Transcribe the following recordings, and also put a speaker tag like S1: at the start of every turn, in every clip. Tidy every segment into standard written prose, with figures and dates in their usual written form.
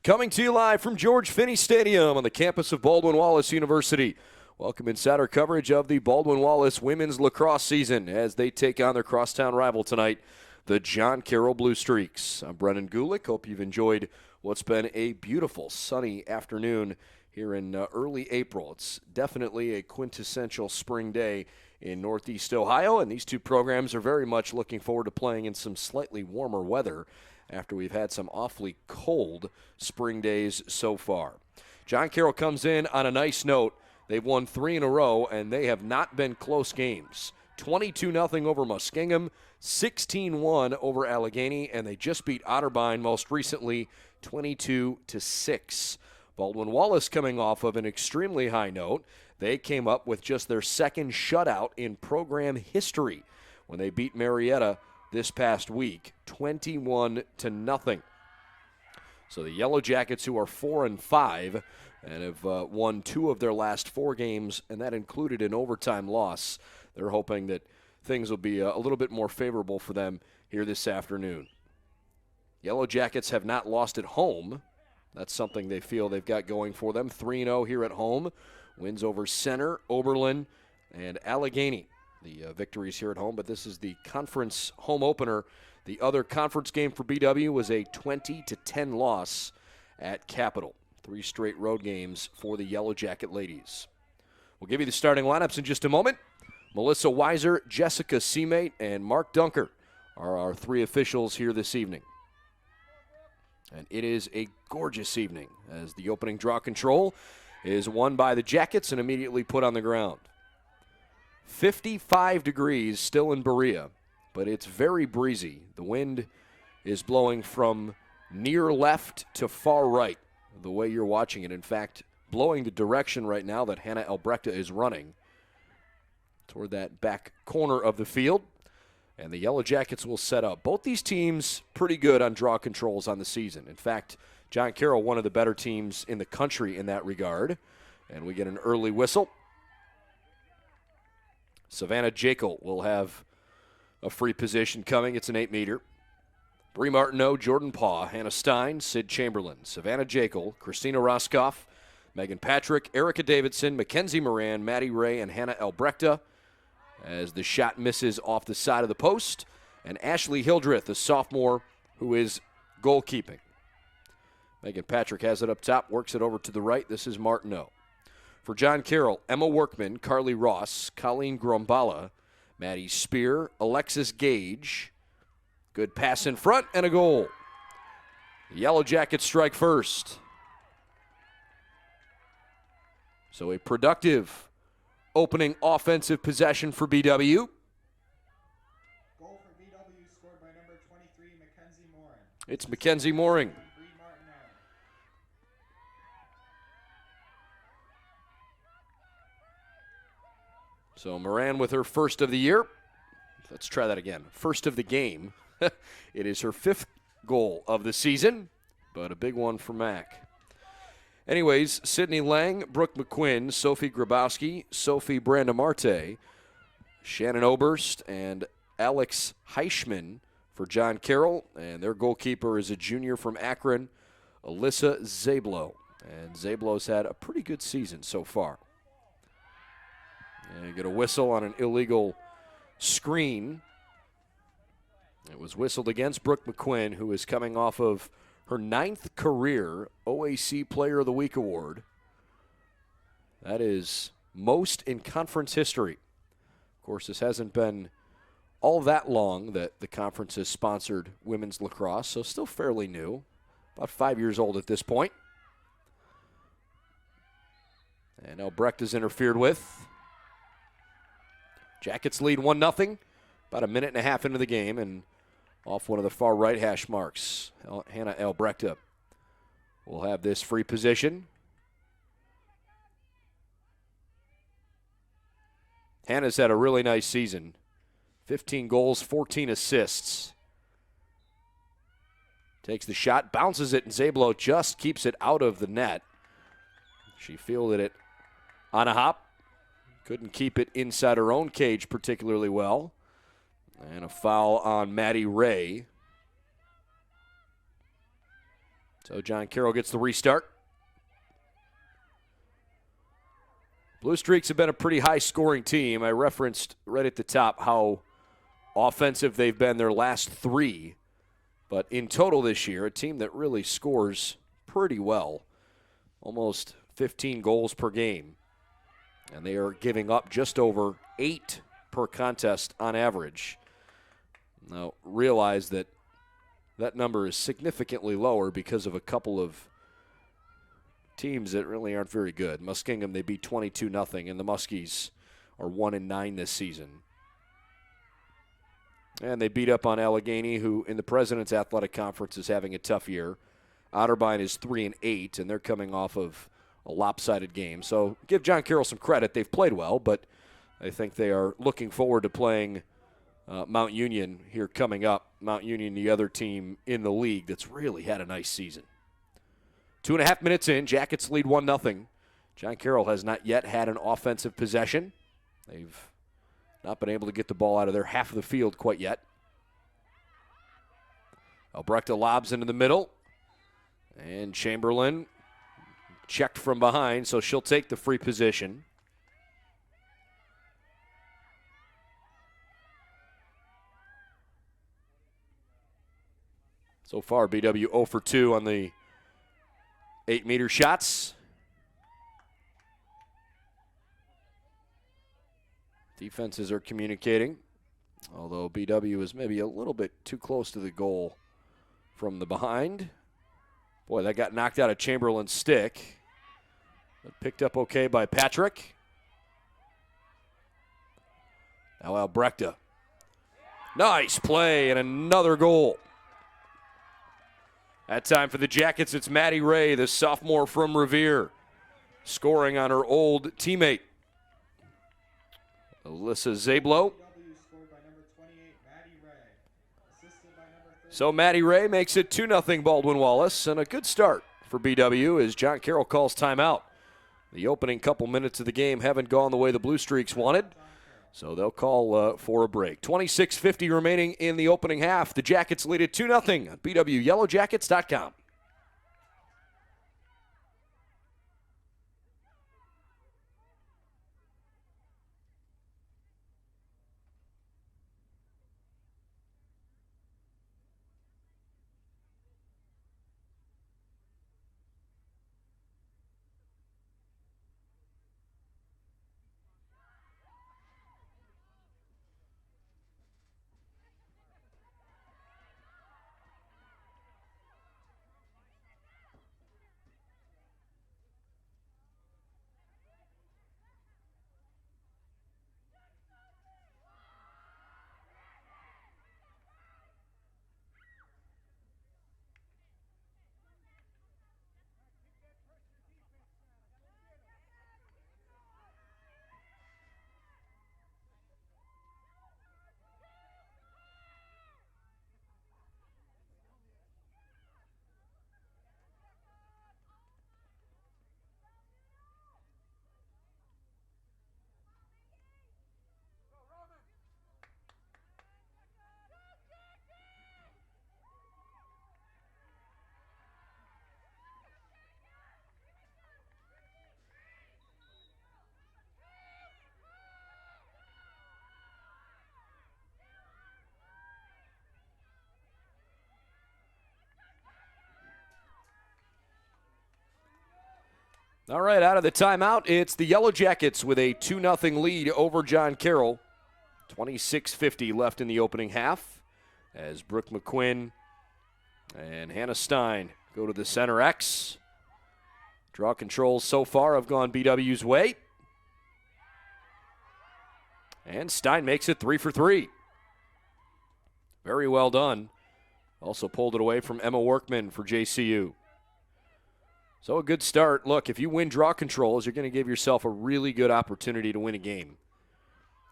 S1: Coming to you live from George Finnie Stadium on the campus of Baldwin Wallace University. Welcome inside our coverage of the Baldwin Wallace women's lacrosse season as they take on their crosstown rival tonight, the John Carroll Blue Streaks. I'm Brennan Gulick. Hope you've enjoyed what's been a beautiful sunny afternoon here in early April. It's definitely a quintessential spring day in Northeast Ohio, and these two programs are very much looking forward to playing in some slightly warmer weather after we've had some awfully cold spring days so far. John Carroll comes in on a nice note. They've won 3 in a row, and they have not been close games. 22-0 over Muskingum, 16-1 over Allegheny, and they just beat Otterbein most recently 22-6. Baldwin Wallace coming off of an extremely high note. They came up with just their second shutout in program history when they beat Marietta this past week, 21-0. So the Yellow Jackets, who are 4-5 and have won 2 of their last 4 games, and that included an overtime loss, they're hoping that things will be a little bit more favorable for them here this afternoon. Yellow Jackets have not lost at home. That's something they feel they've got going for them. 3-0 here at home. Wins over Center, Oberlin, and Allegheny. The victories here at home, but this is the conference home opener. The other conference game for BW was a 20-10 loss at Capital. 3 straight road games for the Yellow Jacket ladies. We'll give you the starting lineups in just a moment. Melissa Weiser, Jessica Seamate, and Mark Dunker are our 3 officials here this evening. And it is a gorgeous evening as the opening draw control is won by the Jackets and immediately put on the ground. 55 degrees still in Berea, but it's very breezy. The wind is blowing from near left to far right, the way you're watching it. In fact, blowing the direction right now that Hannah Elbrechta is running toward that back corner of the field. And the Yellow Jackets will set up. Both these teams pretty good on draw controls on the season. In fact, John Carroll, one of the better teams in the country in that regard. And we get an early whistle. Savannah Jekyll will have a free position coming. It's an 8-meter. Bree Martineau, Jordan Paw, Hannah Stein, Sid Chamberlain, Savannah Jekyll, Christina Roskoff, Megan Patrick, Erica Davidson, Mackenzie Moran, Maddie Ray, and Hannah Elbrechta as the shot misses off the side of the post. And Ashley Hildreth, a sophomore who is goalkeeping. Megan Patrick has it up top, works it over to the right. This is Martineau. For John Carroll, Emma Workman, Carly Ross, Colleen Grombala, Maddie Spear, Alexis Gage. Good pass in front and a goal. The Yellow Jackets strike first. So a productive opening offensive possession for BW.
S2: Goal for BW scored by number 23, Mackenzie Moran.
S1: It's Mackenzie Moran. So Moran with her first of the year. Let's try that again. First of the game. It is her 5th goal of the season, but a big one for Mac. Anyways, Sydney Lang, Brooke McQuinn, Sophie Grabowski, Sophie Brandamarte, Shannon Oberst, and Alex Heichman for John Carroll. And their goalkeeper is a junior from Akron, Alyssa Zablo. And Zablo's had a pretty good season so far. And you get a whistle on an illegal screen. It was whistled against Brooke McQuinn, who is coming off of her 9th career OAC Player of the Week award. That is most in conference history. Of course, this hasn't been all that long that the conference has sponsored women's lacrosse, so still fairly new. About 5 years old at this point. And Elbrecht is interfered with. Jackets lead 1-0, about a minute and a half into the game, and off one of the far right hash marks. Hannah Elbrechta will have this free position. Hannah's had a really nice season. 15 goals, 14 assists. Takes the shot, bounces it, and Zablo just keeps it out of the net. She fielded it on a hop. Couldn't keep it inside her own cage particularly well. And a foul on Maddie Ray. So John Carroll gets the restart. Blue Streaks have been a pretty high-scoring team. I referenced right at the top how offensive they've been their last 3. But in total this year, a team that really scores pretty well. Almost 15 goals per game. And they are giving up just over 8 per contest on average. Now, realize that that number is significantly lower because of a couple of teams that really aren't very good. Muskingum, they beat 22-0, and the Muskies are 1-9 this season. And they beat up on Allegheny, who in the President's Athletic Conference is having a tough year. Otterbein is 3-8, and they're coming off of a lopsided game. So give John Carroll some credit. They've played well, but I think they are looking forward to playing Mount Union here coming up. Mount Union, the other team in the league that's really had a nice season. 2.5 minutes in, Jackets lead 1-0. John Carroll has not yet had an offensive possession. They've not been able to get the ball out of their half of the field quite yet. Albrecht lobs into the middle. And Chamberlain checked from behind, so she'll take the free position. So far, BW 0 for 2 on the 8-meter shots. Defenses are communicating, although BW is maybe a little bit too close to the goal from the behind. Boy, that got knocked out of Chamberlain's stick. But picked up okay by Patrick. Now Albrechta. Nice play and another goal. That time for the Jackets, it's Maddie Ray, the sophomore from Revere, scoring on her old teammate. Alyssa Zablo. So Maddie Ray makes it 2-0 Baldwin Wallace, and a good start for BW as John Carroll calls timeout. The opening couple minutes of the game haven't gone the way the Blue Streaks wanted, so they'll call for a break. 26:50 remaining in the opening half. The Jackets lead it 2-0 on BWYellowJackets.com. All right, out of the timeout, it's the Yellow Jackets with a 2-0 lead over John Carroll. 26:50 left in the opening half as Brooke McQuinn and Hannah Stein go to the center X. Draw controls so far have gone BW's way. And Stein makes it 3 for 3. Very well done. Also pulled it away from Emma Workman for JCU. So a good start. Look, if you win draw controls, you're going to give yourself a really good opportunity to win a game.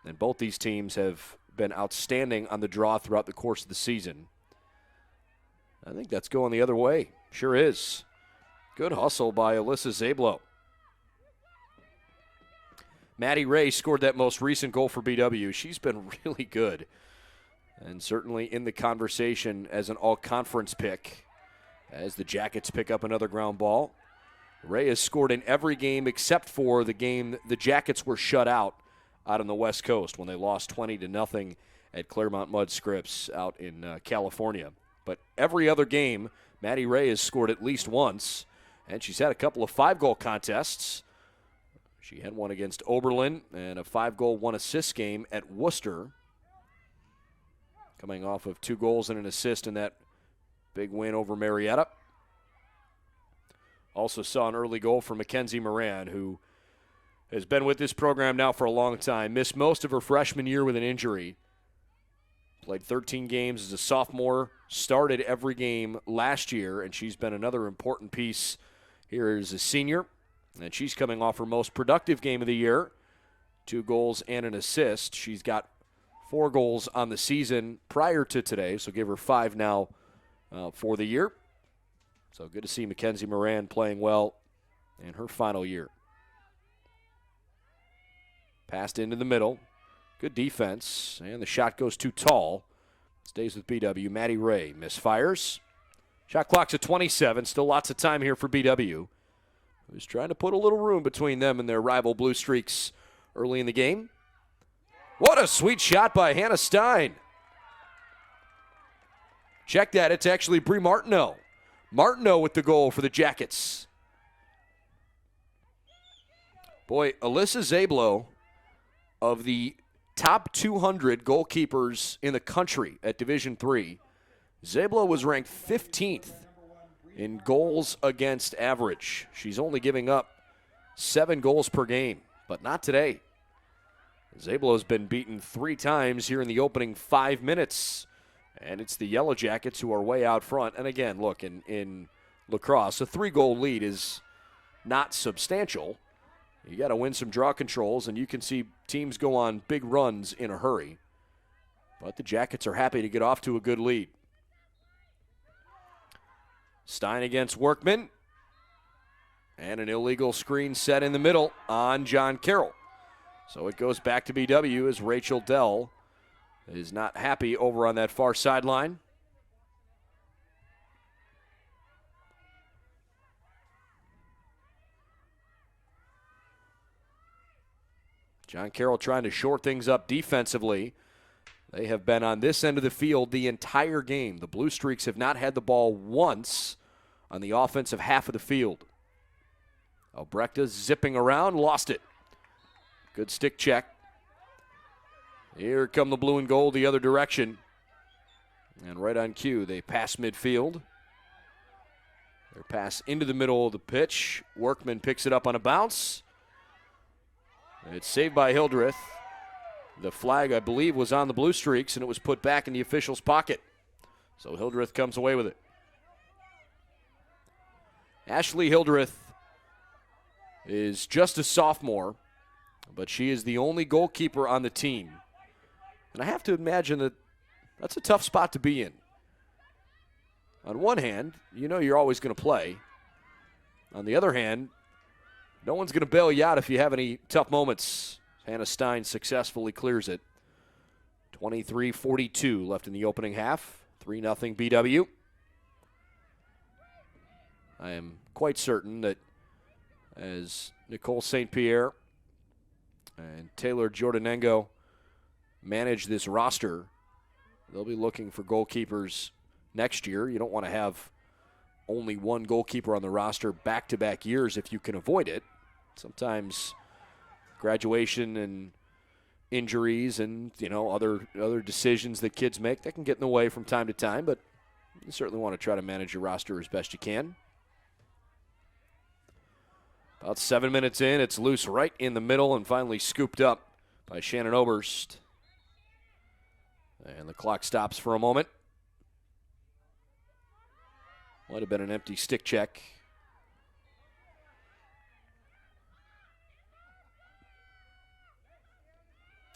S1: And both these teams have been outstanding on the draw throughout the course of the season. I think that's going the other way. Sure is. Good hustle by Alyssa Zablo. Maddie Ray scored that most recent goal for BW. She's been really good and certainly in the conversation as an all-conference pick as the Jackets pick up another ground ball. Ray has scored in every game except for the game the Jackets were shut out on the West Coast when they lost 20-0 at Claremont Mud Scripps out in California. But every other game, Maddie Ray has scored at least once, and she's had a couple of 5-goal contests. She had one against Oberlin and a 5-goal, 1-assist game at Worcester, coming off of 2 goals and an assist in that big win over Marietta. Also saw an early goal from Mackenzie Moran, who has been with this program now for a long time. Missed most of her freshman year with an injury. Played 13 games as a sophomore, started every game last year, and she's been another important piece here as a senior. And she's coming off her most productive game of the year, 2 goals and an assist. She's got 4 goals on the season prior to today, so give her 5 now for the year. So good to see Mackenzie Moran playing well in her final year. Passed into the middle. Good defense, and the shot goes too tall. Stays with BW. Maddie Ray misfires. Shot clock's at 27. Still lots of time here for BW, who's trying to put a little room between them and their rival Blue Streaks early in the game. What a sweet shot by Hannah Stein. Check that. It's actually Brie Martineau. Martineau with the goal for the Jackets. Boy, Alyssa Zablo, of the top 200 goalkeepers in the country at Division III, Zablo was ranked 15th in goals against average. She's only giving up 7 goals per game, but not today. Zablo's been beaten 3 times here in the opening 5 minutes. And it's the Yellow Jackets who are way out front. And again, look, in lacrosse, a 3-goal lead is not substantial. You got to win some draw controls, and you can see teams go on big runs in a hurry. But the Jackets are happy to get off to a good lead. Stein against Workman. And an illegal screen set in the middle on John Carroll. So it goes back to BW as Rachel Dell is not happy over on that far sideline. John Carroll trying to short things up defensively. They have been on this end of the field the entire game. The Blue Streaks have not had the ball once on the offensive half of the field. Albrechta zipping around, lost it. Good stick check. Here come the blue and gold the other direction. And right on cue, they pass midfield. Their pass into the middle of the pitch. Workman picks it up on a bounce. It's saved by Hildreth. The flag, I believe, was on the Blue Streaks, and it was put back in the official's pocket. So Hildreth comes away with it. Ashley Hildreth is just a sophomore, but she is the only goalkeeper on the team. And I have to imagine that that's a tough spot to be in. On one hand, you know you're always going to play. On the other hand, no one's going to bail you out if you have any tough moments. Hannah Stein successfully clears it. 23:42 left in the opening half. 3-0 BW. I am quite certain that as Nicole St. Pierre and Taylor Jordanengo manage this roster, they'll be looking for goalkeepers next year. You don't want to have only one goalkeeper on the roster back-to-back years if you can avoid it. Sometimes graduation and injuries and, other decisions that kids make, that can get in the way from time to time, but you certainly want to try to manage your roster as best you can. About 7 minutes in, it's loose right in the middle and finally scooped up by Shannon Oberst. And the clock stops for a moment. Might have been an empty stick check.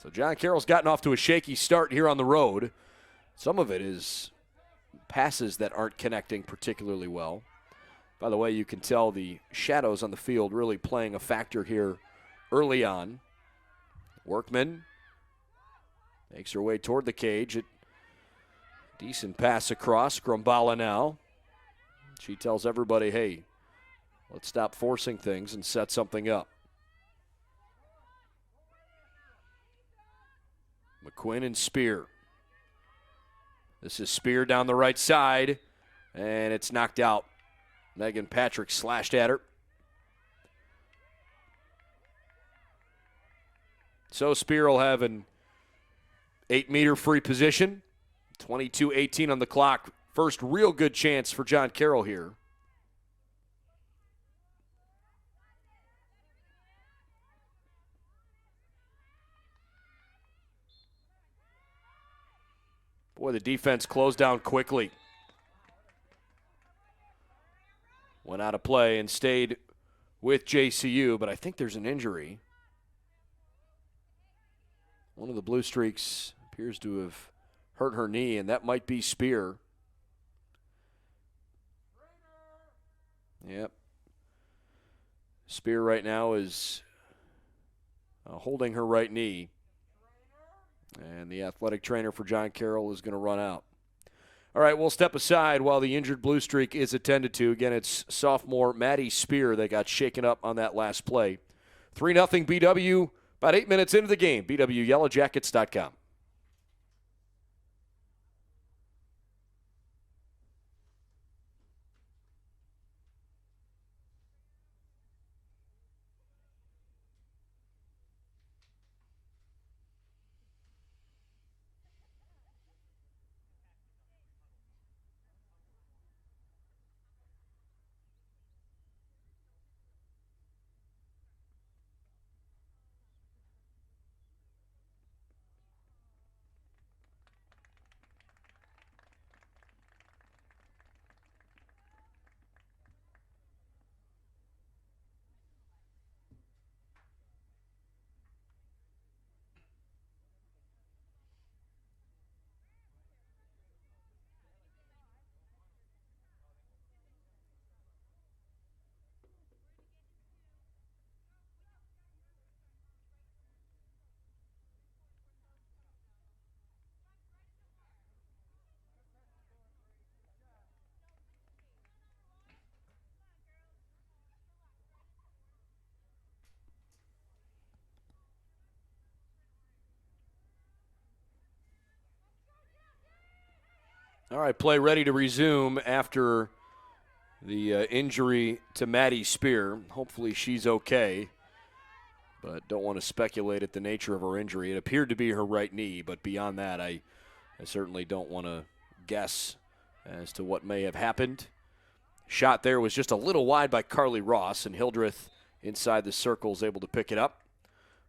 S1: So John Carroll's gotten off to a shaky start here on the road. Some of it is passes that aren't connecting particularly well. By the way, you can tell the shadows on the field really playing a factor here early on. Workman makes her way toward the cage. Decent pass across. Grumbala now. She tells everybody, hey, let's stop forcing things and set something up. McQuinn and Spear. This is Spear down the right side, and it's knocked out. Megan Patrick slashed at her. So Spear will have an 8-meter free position. 22-18 on the clock. First real good chance for John Carroll here. Boy, the defense closed down quickly. Went out of play and stayed with JCU, but I think there's an injury. One of the Blue Streaks appears to have hurt her knee, and that might be Spear. Yep. Spear right now is holding her right knee. And the athletic trainer for John Carroll is going to run out. All right, we'll step aside while the injured Blue Streak is attended to. Again, it's sophomore Maddie Spear that got shaken up on that last play. 3-0 BW, about 8 minutes into the game. BWYellowJackets.com. All right, play ready to resume after the injury to Maddie Spear. Hopefully she's okay, but don't want to speculate at the nature of her injury. It appeared to be her right knee, but beyond that, I certainly don't want to guess as to what may have happened. Shot there was just a little wide by Carly Ross, and Hildreth inside the circle is able to pick it up.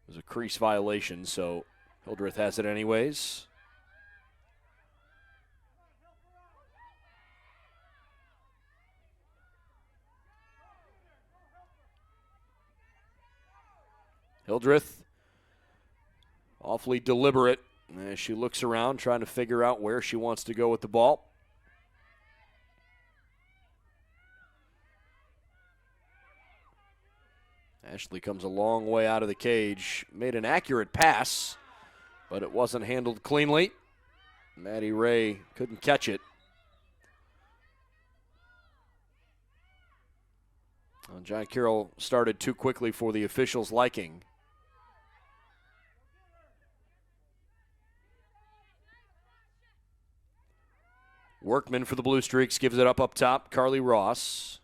S1: It was a crease violation, so Hildreth has it anyways. Hildreth, awfully deliberate as she looks around, trying to figure out where she wants to go with the ball. Ashley comes a long way out of the cage, made an accurate pass, but it wasn't handled cleanly. Maddie Ray couldn't catch it. Well, John Carroll started too quickly for the officials' liking. Workman for the Blue Streaks gives it up top. Carly Ross.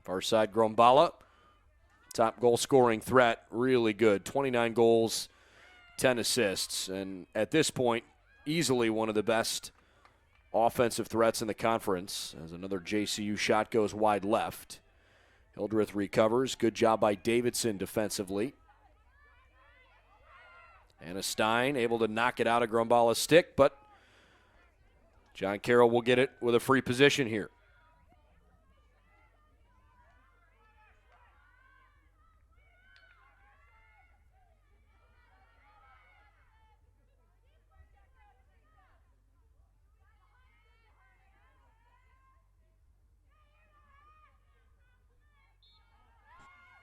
S1: Far side, Grombala. Top goal scoring threat. Really good. 29 goals, 10 assists. And at this point, easily one of the best offensive threats in the conference. As another JCU shot goes wide left. Hildreth recovers. Good job by Davidson defensively. Anna Stein able to knock it out of Grombala's stick, but John Carroll will get it with a free position here.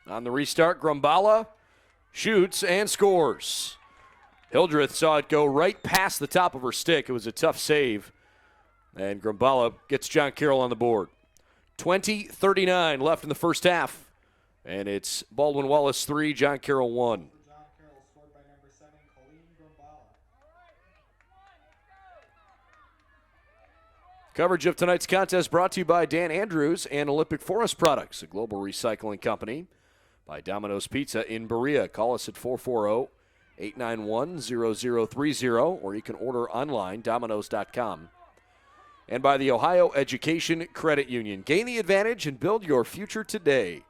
S1: On the restart, Grombala shoots and scores. Hildreth saw it go right past the top of her stick. It was a tough save. And Grumbala gets John Carroll on the board. 20:39 left in the first half. And it's Baldwin Wallace 3, John Carroll 1.
S2: John Carroll scored by number 7, Colleen Grumbala.
S1: Coverage of tonight's contest brought to you by Dan Andrews and Olympic Forest Products, a global recycling company. By Domino's Pizza in Berea. Call us at 440-891-0030, or you can order online, domino's.com. And by the Ohio Education Credit Union. Gain the advantage and build your future today.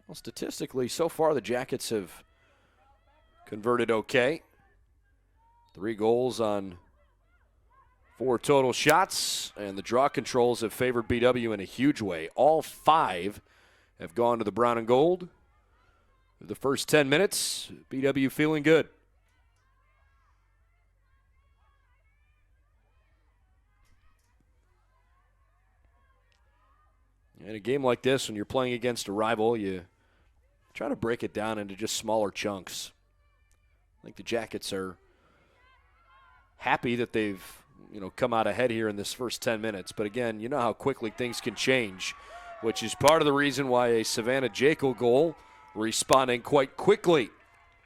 S1: Well, statistically, so far the Jackets have converted okay. 3 goals on 4 total shots, and the draw controls have favored BW in a huge way. All 5 have gone to the brown and gold. The first 10 minutes, BW feeling good. In a game like this, when you're playing against a rival, you try to break it down into just smaller chunks. I think the Jackets are happy that they've, come out ahead here in this first 10 minutes. But again, you know how quickly things can change, which is part of the reason why a Savannah Jekyll goal responding quite quickly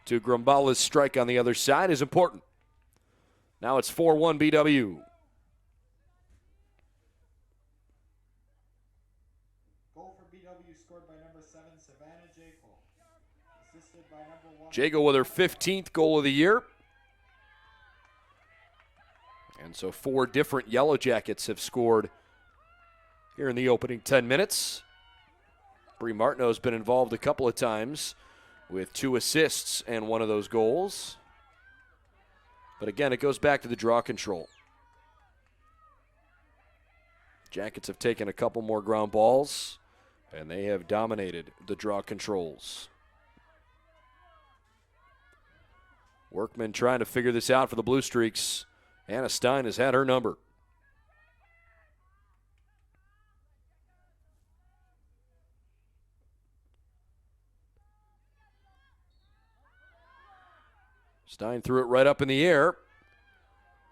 S1: to Grumbala's strike on the other side is important. Now it's 4-1 BW.
S2: Goal for BW scored by number 7, Savannah Jekyll. Assisted by number 1.
S1: Jekyll with her 15th goal of the year. And so 4 different Yellow Jackets have scored here in the opening 10 minutes. Bree Martineau's been involved a couple of times with 2 assists and 1 of those goals. But again, it goes back to the draw control. Jackets have taken a couple more ground balls, and they have dominated the draw controls. Workman trying to figure this out for the Blue Streaks. Anna Stein has had her number. Stein threw it right up in the air.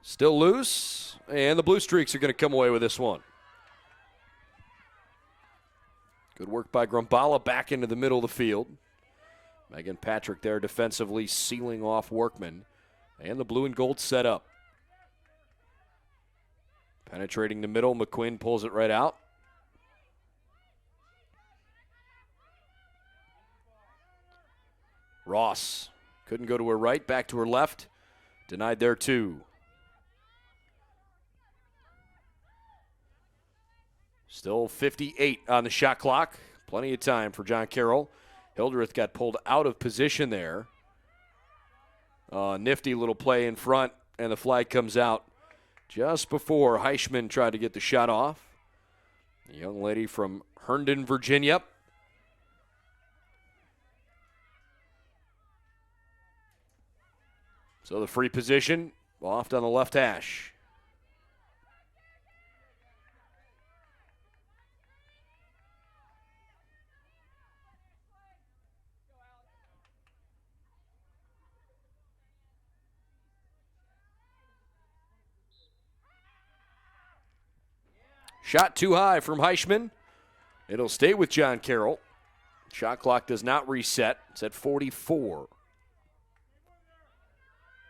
S1: Still loose, and the Blue Streaks are going to come away with this one. Good work by Grumbala back into the middle of the field. Megan Patrick there defensively sealing off Workman. And the blue and gold set up. Penetrating the middle, McQuinn pulls it right out. Ross couldn't go to her right, back to her left. Denied there too. Still 58 on the shot clock. Plenty of time for John Carroll. Hildreth got pulled out of position there. Nifty little play in front, and the flag comes out just before Heischman tried to get the shot off. A young lady from Herndon, Virginia. So the free position off on the left hash. Shot too high from Heischman. It'll stay with John Carroll. Shot clock does not reset. It's at 44.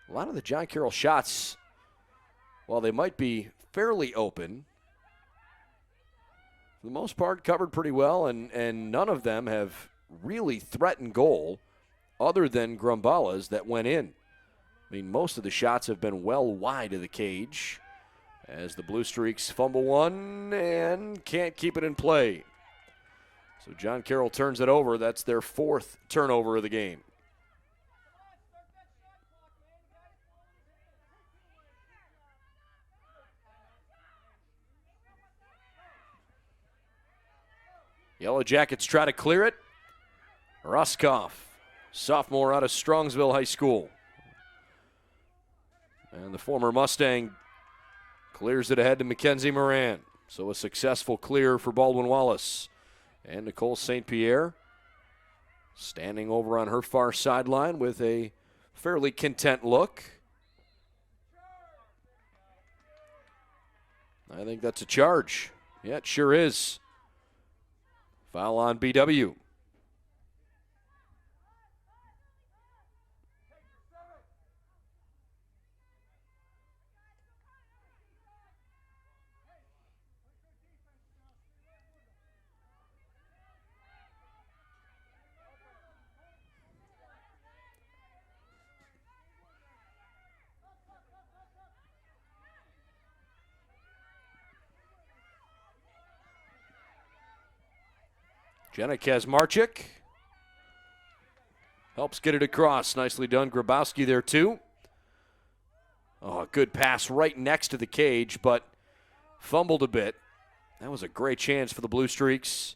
S1: A lot of the John Carroll shots, while they might be fairly open, for the most part covered pretty well, and none of them have really threatened goal other than Grumbala's that went in. I mean, most of the shots have been well wide of the cage as the Blue Streaks fumble one and can't keep it in play. So John Carroll turns it over. That's their 4th turnover of the game. Yellow Jackets try to clear it. Roskoff, sophomore out of Strongsville High School. And the former Mustang clears it ahead to Mackenzie Moran. So a successful clear for Baldwin Wallace. And Nicole St. Pierre standing over on her far sideline with a fairly content look. I think that's a charge. Yeah, it sure is. Foul on BW. Jenna Kazmarchik helps get it across. Nicely done. Grabowski there too. Oh, good pass right next to the cage, but fumbled a bit. That was a great chance for the Blue Streaks.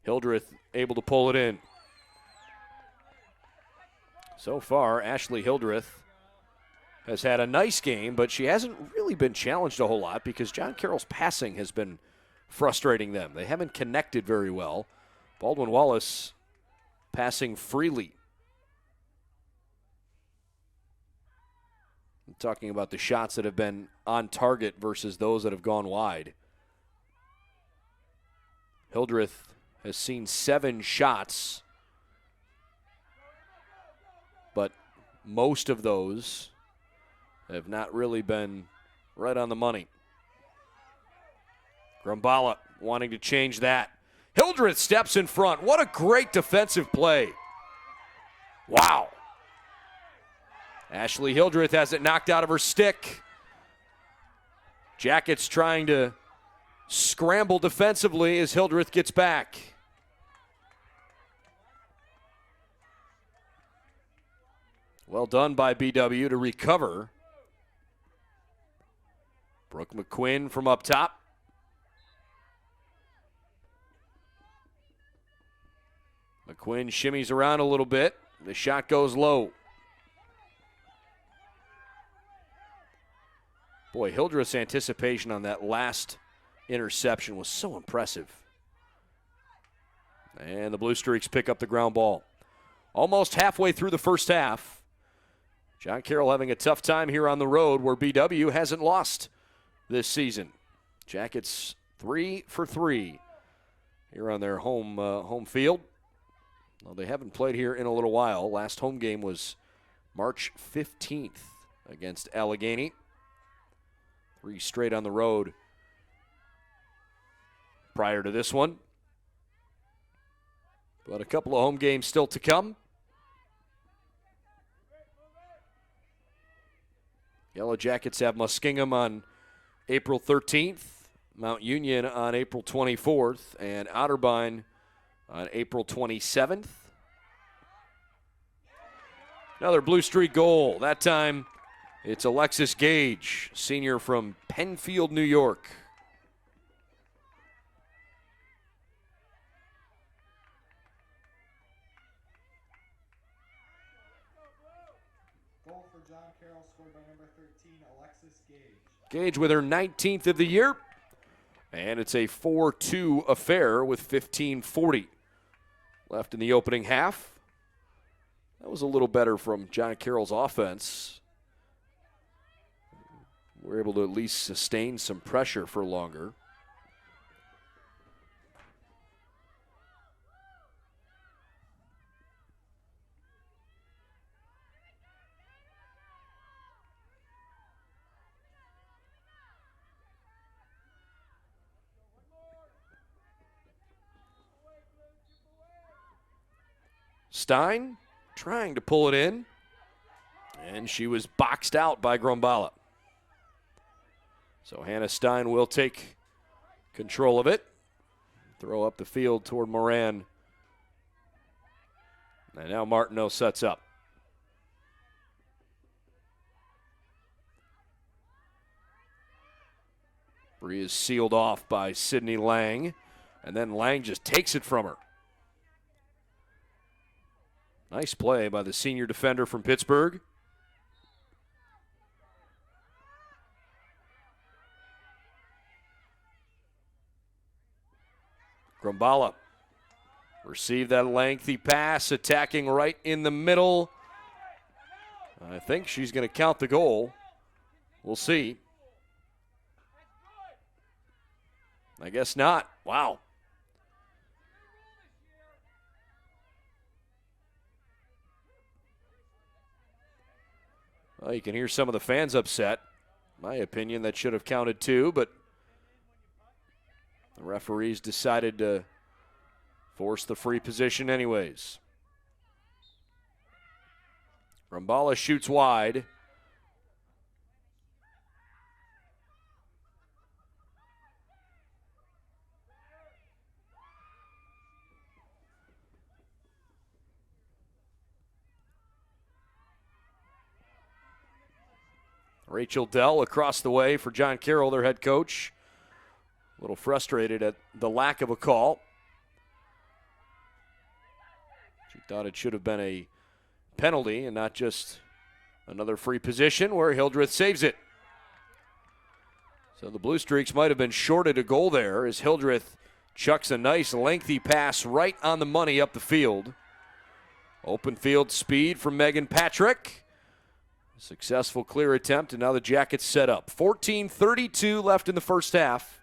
S1: Hildreth able to pull it in. So far, Ashley Hildreth has had a nice game, but she hasn't really been challenged a whole lot because John Carroll's passing has been frustrating them. They haven't connected very well. Baldwin Wallace passing freely. I'm talking about the shots that have been on target versus those that have gone wide. Hildreth has seen 7 shots, but most of those have not really been right on the money. Grumbala wanting to change that. Hildreth steps in front. What a great defensive play. Wow. Ashley Hildreth has it knocked out of her stick. Jackets trying to scramble defensively as Hildreth gets back. Well done by BW to recover. Brooke McQuinn from up top. McQuinn shimmies around a little bit. The shot goes low. Boy, Hildreth's anticipation on that last interception was so impressive. And the Blue Streaks pick up the ground ball. Almost halfway through the first half. John Carroll having a tough time here on the road where BW hasn't lost this season. Jackets 3 for 3 here on their home field. Well, they haven't played here in a little while. Last home game was March 15th against Allegheny. 3 straight on the road prior to this one. But a couple of home games still to come. Yellow Jackets have Muskingum on April 13th, Mount Union on April 24th, and Otterbein on April 27th. Another Blue Streak goal. That time it's Alexis Gage, senior from Penfield, New York.
S2: Goal for John Carroll, scored by number 13, Alexis Gage.
S1: Gage with her 19th of the year. And it's a 4-2 affair with 15:40 left in the opening half. That was a little better from John Carroll's offense. We're able to at least sustain some pressure for longer. Stein trying to pull it in, and she was boxed out by Grumbala. So Hannah Stein will take control of it. Throw up the field toward Moran. And now Martineau sets up. Bree is sealed off by Sydney Lang, and then Lang just takes it from her. Nice play by the senior defender from Pittsburgh. Grumbala received that lengthy pass, attacking right in the middle. I think she's going to count the goal. We'll see. I guess not. Wow. Well, you can hear some of the fans upset. My opinion, that should have counted too, but the referees decided to force the free position anyways. Grumbala shoots wide. Rachel Dell across the way for John Carroll, their head coach. A little frustrated at the lack of a call. She thought it should have been a penalty and not just another free position where Hildreth saves it. So the Blue Streaks might have been shorted a goal there as Hildreth chucks a nice lengthy pass right on the money up the field. Open field speed from Megan Patrick. Successful clear attempt, and now the Jackets set up. 14:32 left in the first half.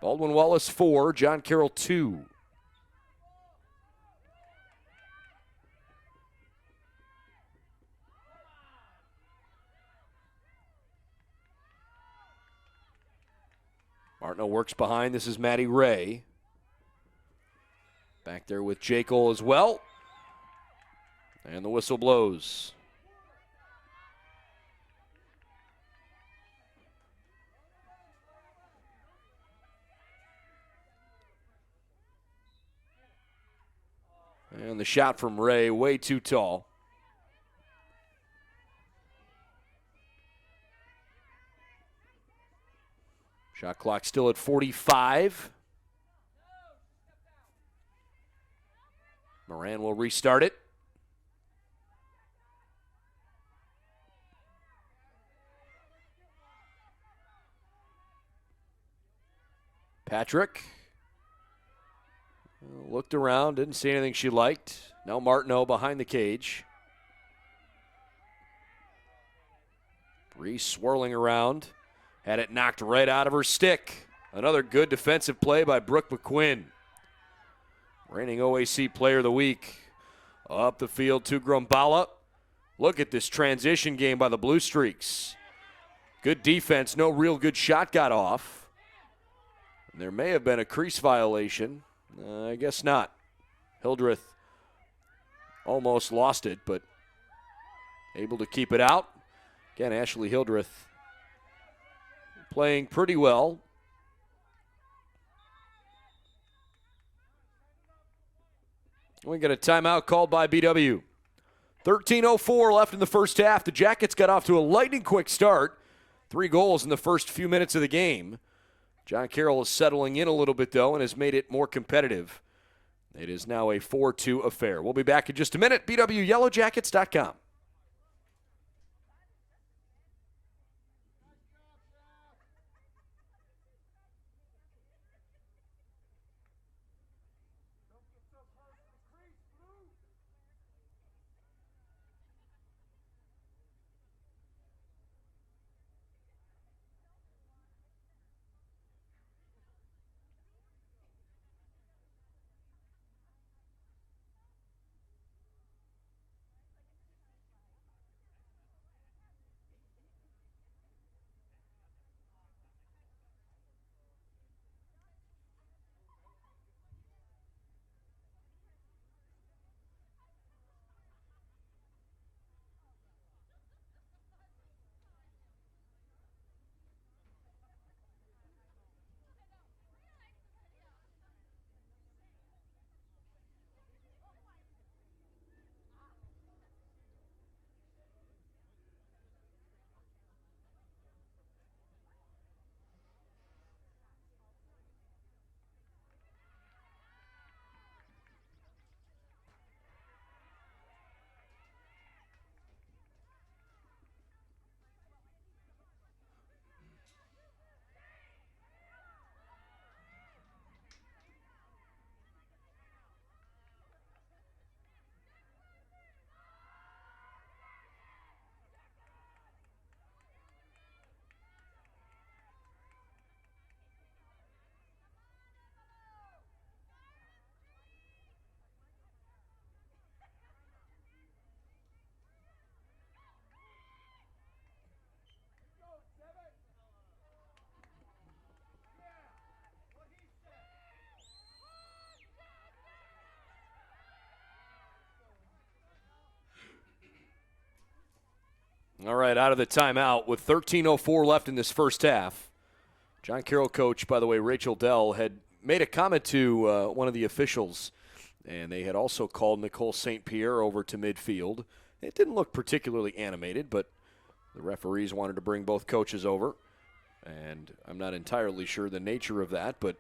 S1: Baldwin Wallace 4, John Carroll 2. Martineau works behind. This is Maddie Ray. Back there with Jekyll as well. And the whistle blows. And the shot from Ray, way too tall. Shot clock still at 45. Moran will restart it. Patrick looked around, didn't see anything she liked. Now Martineau behind the cage. Bree swirling around. Had it knocked right out of her stick. Another good defensive play by Brooke McQuinn. Reigning OAC Player of the Week. Up the field to Grumbala. Look at this transition game by the Blue Streaks. Good defense, no real good shot got off. There may have been a crease violation. I guess not. Hildreth almost lost it, but able to keep it out. Again, Ashley Hildreth playing pretty well. We got a timeout called by BW. 13:04 left in the first half. The Jackets got off to a lightning quick start. 3 goals in the first few minutes of the game. John Carroll is settling in a little bit, though, and has made it more competitive. It is now a 4-2 affair. We'll be back in just a minute. BWYellowJackets.com. All right, out of the timeout with 13:04 left in this first half. John Carroll coach, by the way, Rachel Dell, had made a comment to one of the officials, and they had also called Nicole St. Pierre over to midfield. It didn't look particularly animated, but the referees wanted to bring both coaches over, and I'm not entirely sure the nature of that, but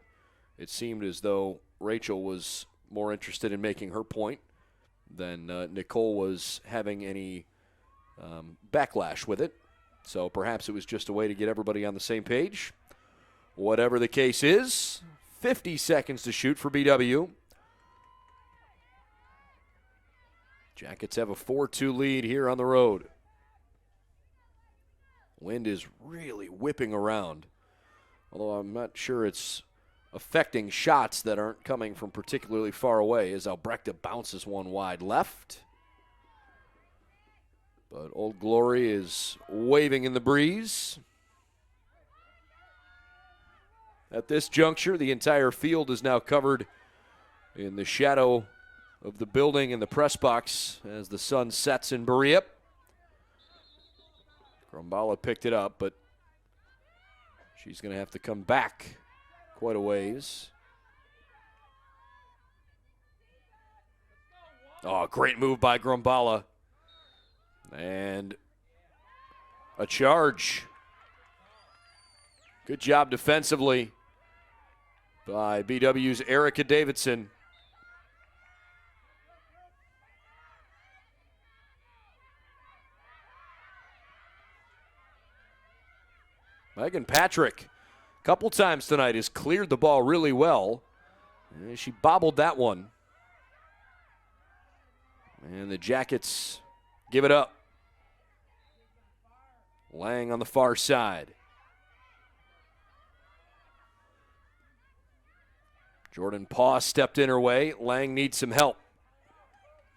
S1: it seemed as though Rachel was more interested in making her point than Nicole was having any backlash with it. So perhaps it was just a way to get everybody on the same page. Whatever the case is, 50 seconds to shoot for BW. Jackets have a 4-2 lead here on the road. Wind is really whipping around, although I'm not sure it's affecting shots that aren't coming from particularly far away as Albrecht bounces one wide left. But Old Glory is waving in the breeze. At this juncture, the entire field is now covered in the shadow of the building and the press box as the sun sets in Berea. Grumbala picked it up, but she's going to have to come back quite a ways. Oh, great move by Grumbala. And a charge. Good job defensively by BW's Erica Davidson. Megan Patrick, a couple times tonight, has cleared the ball really well. And she bobbled that one. And the Jackets give it up. Lang on the far side. Jordan Paw stepped in her way. Lang needs some help.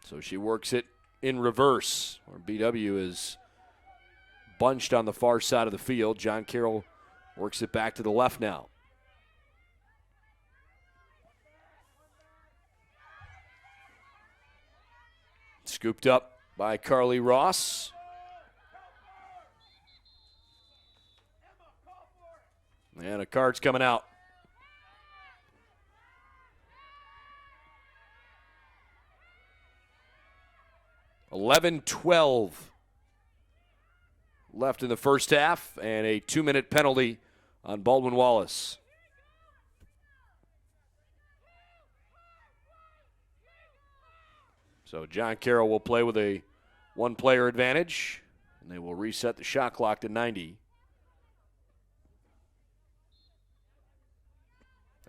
S1: So she works it in reverse, where BW is bunched on the far side of the field. John Carroll works it back to the left now. Scooped up by Carly Ross. And a card's coming out. $11-12 left in the first half, and a 2-minute penalty on Baldwin Wallace. So John Carroll will play with a one-player advantage, and they will reset the shot clock to 90.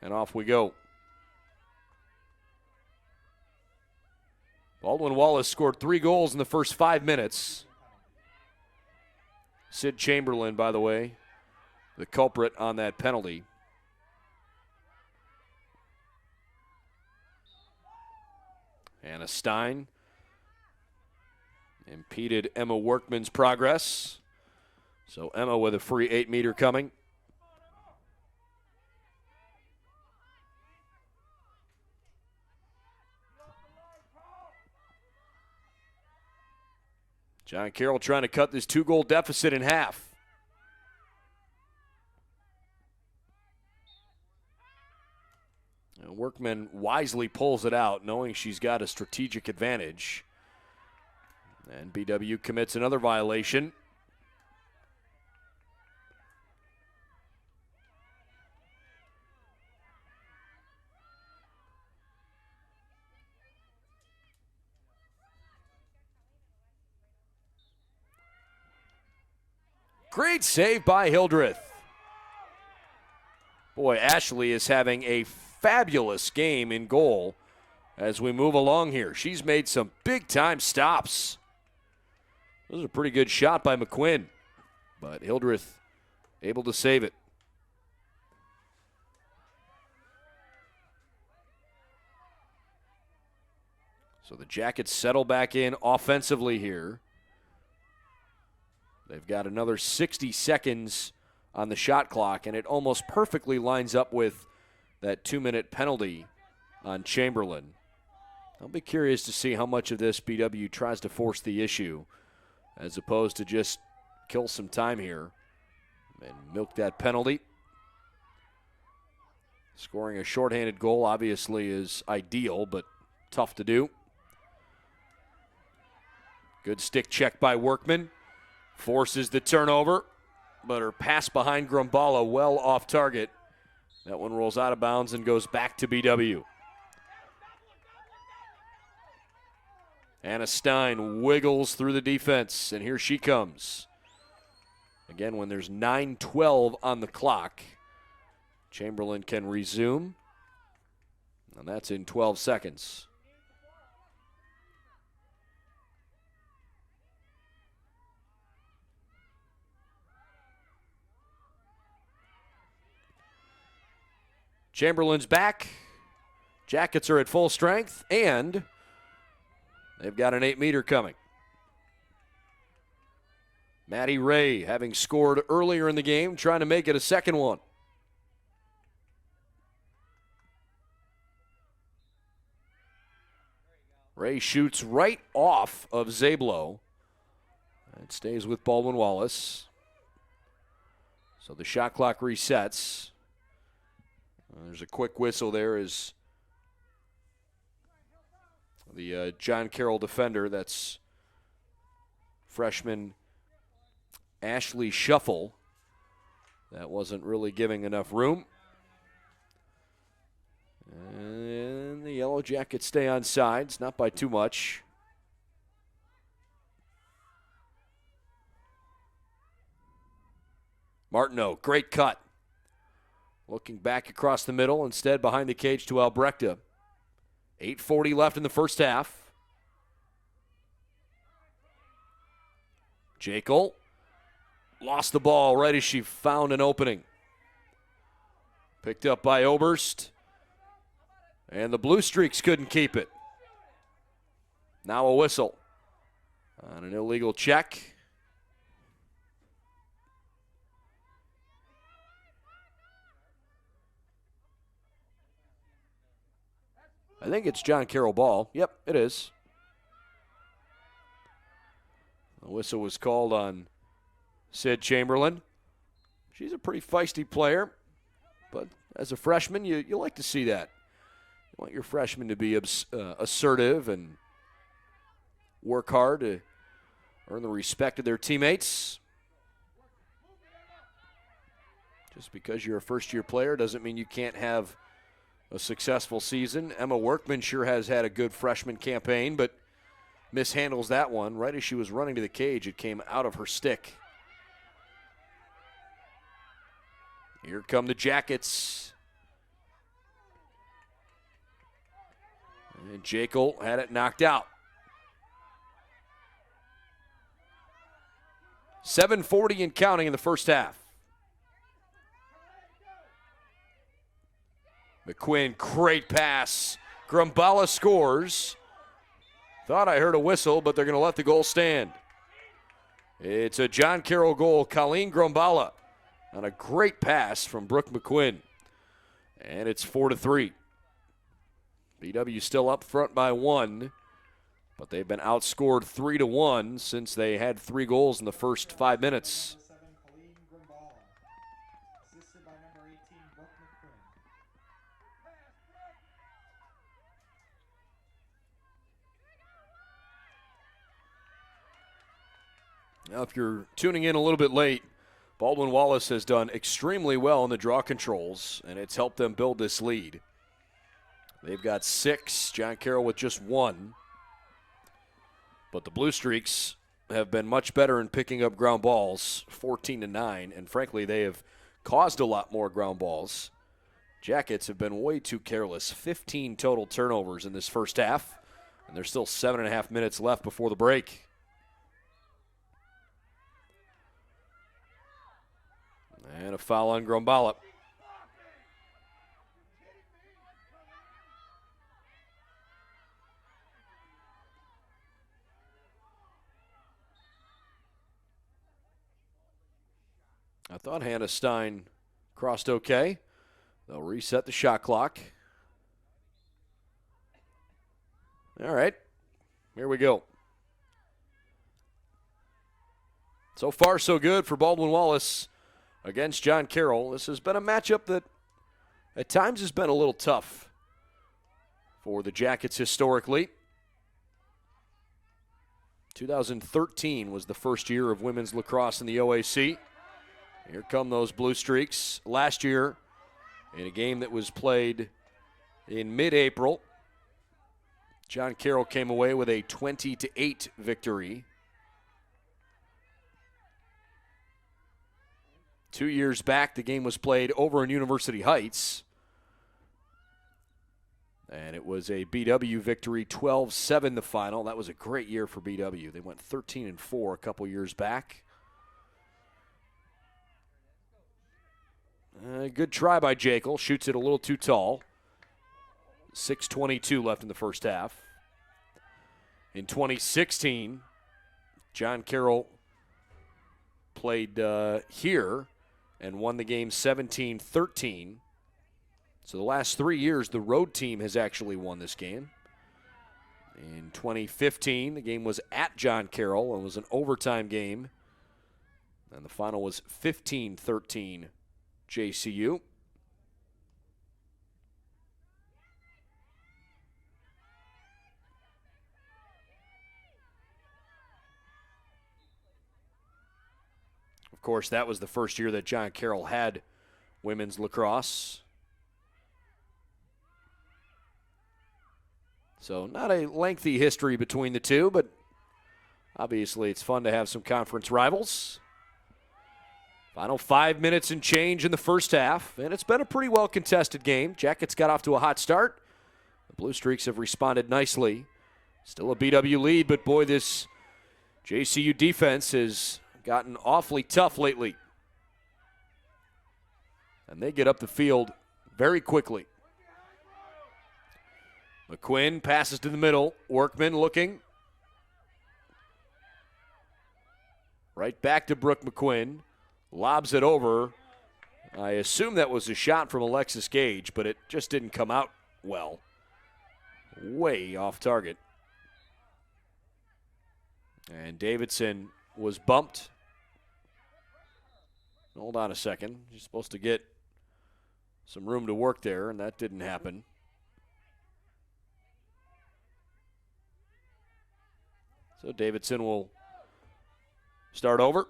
S1: And off we go. Baldwin Wallace scored 3 goals in the first 5 minutes. Sid Chamberlain, by the way, the culprit on that penalty. Anna Stein impeded Emma Workman's progress. So Emma with a free 8-meter coming. John Carroll trying to cut this 2-goal deficit in half. And Workman wisely pulls it out, knowing she's got a strategic advantage. And BW commits another violation. Great save by Hildreth. Boy, Ashley is having a fabulous game in goal as we move along here. She's made some big-time stops. This is a pretty good shot by McQuinn, but Hildreth able to save it. So the Jackets settle back in offensively here. They've got another 60 seconds on the shot clock, and it almost perfectly lines up with that 2-minute penalty on Chamberlain. I'll be curious to see how much of this BW tries to force the issue as opposed to just kill some time here and milk that penalty. Scoring a shorthanded goal obviously is ideal, but tough to do. Good stick check by Workman. Forces the turnover, but her pass behind Grumbala well off target. That one rolls out of bounds and goes back to BW. Anna Stein wiggles through the defense, and here she comes. Again, when there's 9:12 on the clock, Chamberlain can resume, and that's in 12 seconds. Chamberlain's back. Jackets are at full strength, and they've got an 8-meter coming. Maddie Ray, having scored earlier in the game, trying to make it a second one. Ray shoots right off of Zablo. It stays with Baldwin Wallace. So the shot clock resets. There's a quick whistle there as the John Carroll defender, that's freshman Ashley Shuffle, that wasn't really giving enough room. And the Yellow Jackets stay on sides, not by too much. Martineau, great cut. Looking back across the middle, instead behind the cage to Albrechta. 8:40 left in the first half. Jekyll lost the ball right as she found an opening. Picked up by Oberst. And the Blue Streaks couldn't keep it. Now a whistle on an illegal check. I think it's John Carroll ball. Yep, it is. The whistle was called on Sid Chamberlain. She's a pretty feisty player, but as a freshman, you like to see that. You want your freshmen to be assertive and work hard to earn the respect of their teammates. Just because you're a first-year player doesn't mean you can't have a successful season. Emma Workman sure has had a good freshman campaign, but mishandles that one. Right as she was running to the cage, it came out of her stick. Here come the Jackets. And Jekyll had it knocked out. 7:40 and counting in the first half. McQuinn, great pass. Grumbala scores. Thought I heard a whistle, but they're going to let the goal stand. It's a John Carroll goal. Colleen Grumbala on a great pass from Brooke McQuinn. And it's 4-3. BW still up front by 1, but they've been outscored 3-1 since they had 3 goals in the first 5 minutes. Now, if you're tuning in a little bit late, Baldwin Wallace has done extremely well in the draw controls, and it's helped them build this lead. They've got 6, John Carroll with just 1. But the Blue Streaks have been much better in picking up ground balls, 14-9, and frankly, they have caused a lot more ground balls. Jackets have been way too careless. 15 total turnovers in this first half, and there's still 7.5 minutes left before the break. And a foul on Grumbala. I thought Hannah Stein crossed okay. They'll reset the shot clock. All right, here we go. So far, so good for Baldwin Wallace against John Carroll. This has been a matchup that at times has been a little tough for the Jackets historically. 2013 was the first year of women's lacrosse in the OAC. Here come those Blue Streaks. Last year, in a game that was played in mid-April, John Carroll came away with a 20-8 victory. 2 years back, the game was played over in University Heights. And it was a BW victory, 12-7 the final. That was a great year for BW. They went 13-4 a couple years back. Good try by Jekyll. Shoots it a little too tall. 6:22 left in the first half. In 2016, John Carroll played here and won the game 17-13. So the last 3 years, the road team has actually won this game. In 2015, the game was at John Carroll and was an overtime game. And the final was 15-13 JCU. Of course, that was the first year that John Carroll had women's lacrosse. So not a lengthy history between the two, but obviously it's fun to have some conference rivals. Final 5 minutes and change in the first half, and it's been a pretty well-contested game. Jackets got off to a hot start. The Blue Streaks have responded nicely. Still a BW lead, but boy, this JCU defense has gotten awfully tough lately. And they get up the field very quickly. McQuinn passes to the middle. Workman looking. Right back to Brooke McQuinn. Lobs it over. I assume that was a shot from Alexis Gage, but it just didn't come out well. Way off target. And Davidson was bumped. Hold on a second. She's supposed to get some room to work there, and that didn't happen. So Davidson will start over.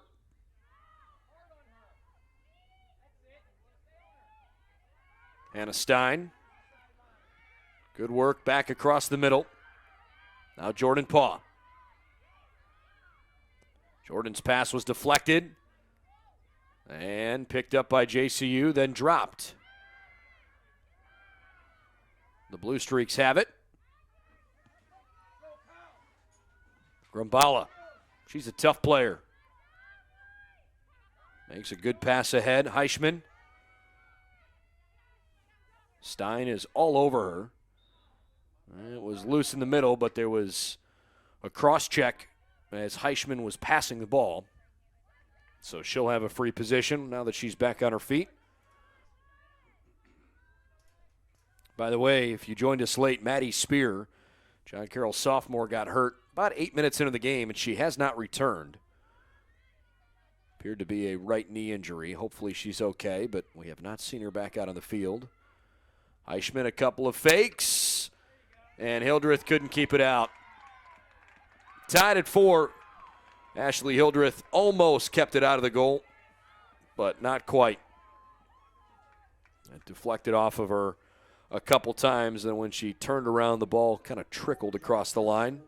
S1: Hannah Stein. Good work back across the middle. Now Jordan Paw. Jordan's pass was deflected and picked up by JCU, then dropped. The Blue Streaks have it. Grumbala, she's a tough player. Makes a good pass ahead. Heischman. Stein is all over her. It was loose in the middle, but there was a cross check as Heischman was passing the ball. So she'll have a free position now that she's back on her feet. By the way, if you joined us late, Maddie Spear, John Carroll sophomore, got hurt about 8 minutes into the game, and she has not returned. Appeared to be a right knee injury. Hopefully she's okay, but we have not seen her back out on the field. Heischman, a couple of fakes, and Hildreth couldn't keep it out. Tied at 4. Ashley Hildreth almost kept it out of the goal, but not quite. It deflected off of her a couple times, and when she turned around, the ball kind of trickled across the line.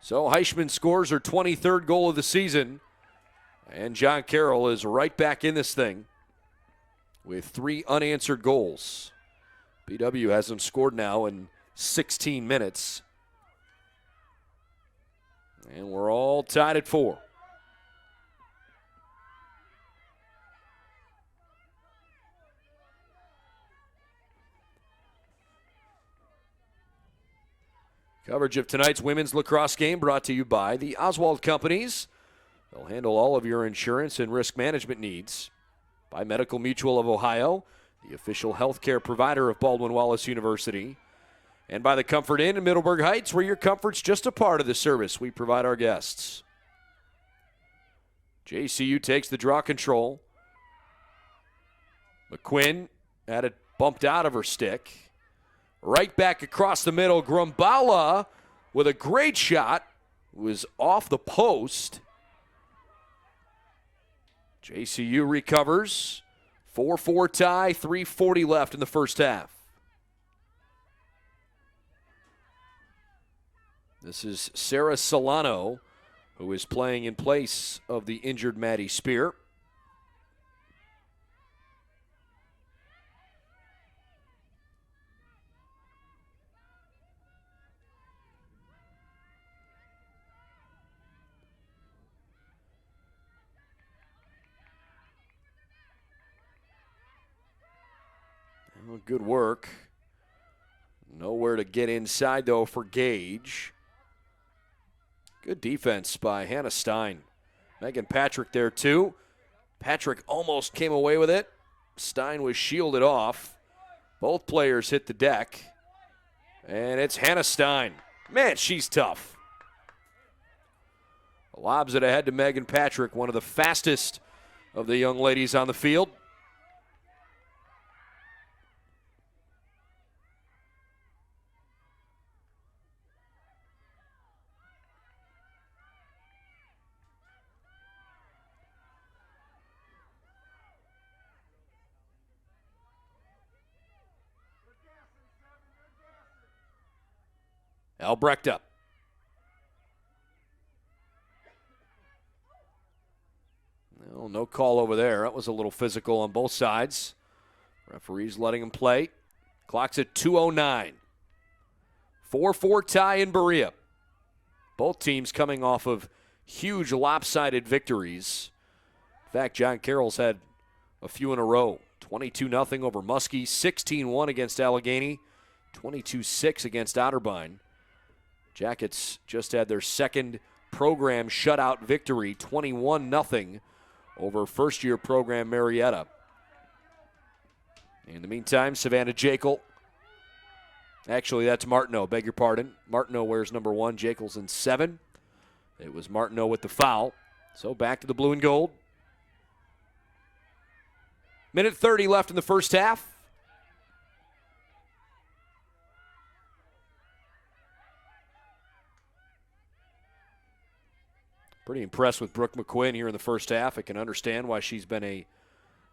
S1: So Heischman scores her 23rd goal of the season, and John Carroll is right back in this thing with 3 unanswered goals. BW hasn't scored now in 16 minutes. And we're all tied at 4. Coverage of tonight's women's lacrosse game brought to you by the Oswald Companies. They'll handle all of your insurance and risk management needs. By Medical Mutual of Ohio, the official healthcare provider of Baldwin Wallace University. And by the Comfort Inn in Middleburg Heights, where your comfort's just a part of the service we provide our guests. JCU takes the draw control. McQuinn had it bumped out of her stick. Right back across the middle, Grumbala with a great shot. Was off the post. JCU recovers. 4-4 tie, 3:40 left in the first half. This is Sarah Solano, who is playing in place of the injured Maddie Spear. Well, good work. Nowhere to get inside, though, for Gage. Good defense by Hannah Stein. Megan Patrick there, too. Patrick almost came away with it. Stein was shielded off. Both players hit the deck. And it's Hannah Stein. Man, she's tough. Lobs it ahead to Megan Patrick, one of the fastest of the young ladies on the field. Albrecht up. No call over there. That was a little physical on both sides. Referees letting him play. Clock's at 2:09. 4-4 tie in Berea. Both teams coming off of huge lopsided victories. In fact, John Carroll's had a few in a row. 22-0 over Muskie, 16-1 against Allegheny, 22-6 against Otterbein. Jackets just had their second program shutout victory, 21-0 over first-year program Marietta. In the meantime, Savannah Jekyll. Actually, that's Martineau, beg your pardon. Martineau wears number 1, Jekyll's in 7. It was Martineau with the foul. So back to the blue and gold. Minute 30 left in the first half. Pretty impressed with Brooke McQuinn here in the first half. I can understand why she's been a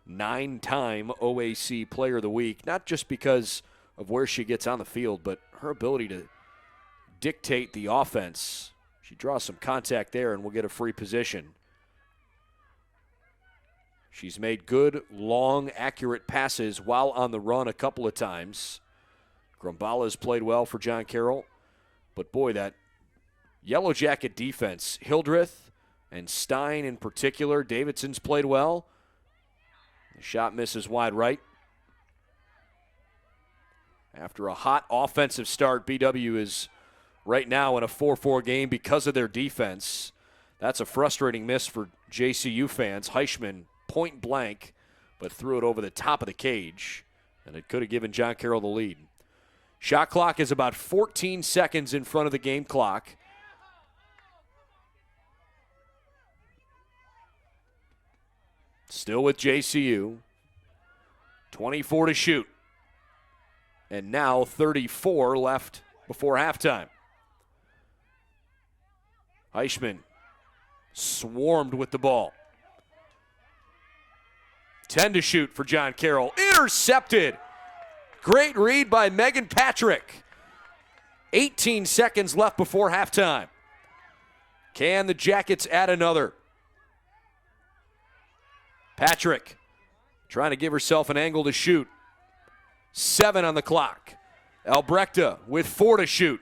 S1: 9-time OAC Player of the Week, not just because of where she gets on the field, but her ability to dictate the offense. She draws some contact there and will get a free position. She's made good, long, accurate passes while on the run a couple of times. Grumbala's played well for John Carroll, but boy, that Yellow Jacket defense, Hildreth and Stein in particular. Davidson's played well. The shot misses wide right. After a hot offensive start, BW is right now in a 4-4 game because of their defense. That's a frustrating miss for JCU fans. Heichman, point blank, but threw it over the top of the cage, and it could have given John Carroll the lead. Shot clock is about 14 seconds in front of the game clock. Still with JCU. 24 to shoot. And now 34 left before halftime. Heichman swarmed with the ball. 10 to shoot for John Carroll. Intercepted. Great read by Megan Patrick. 18 seconds left before halftime. Can the Jackets add another? Patrick trying to give herself an angle to shoot. 7 on the clock. Albrechta with 4 to shoot.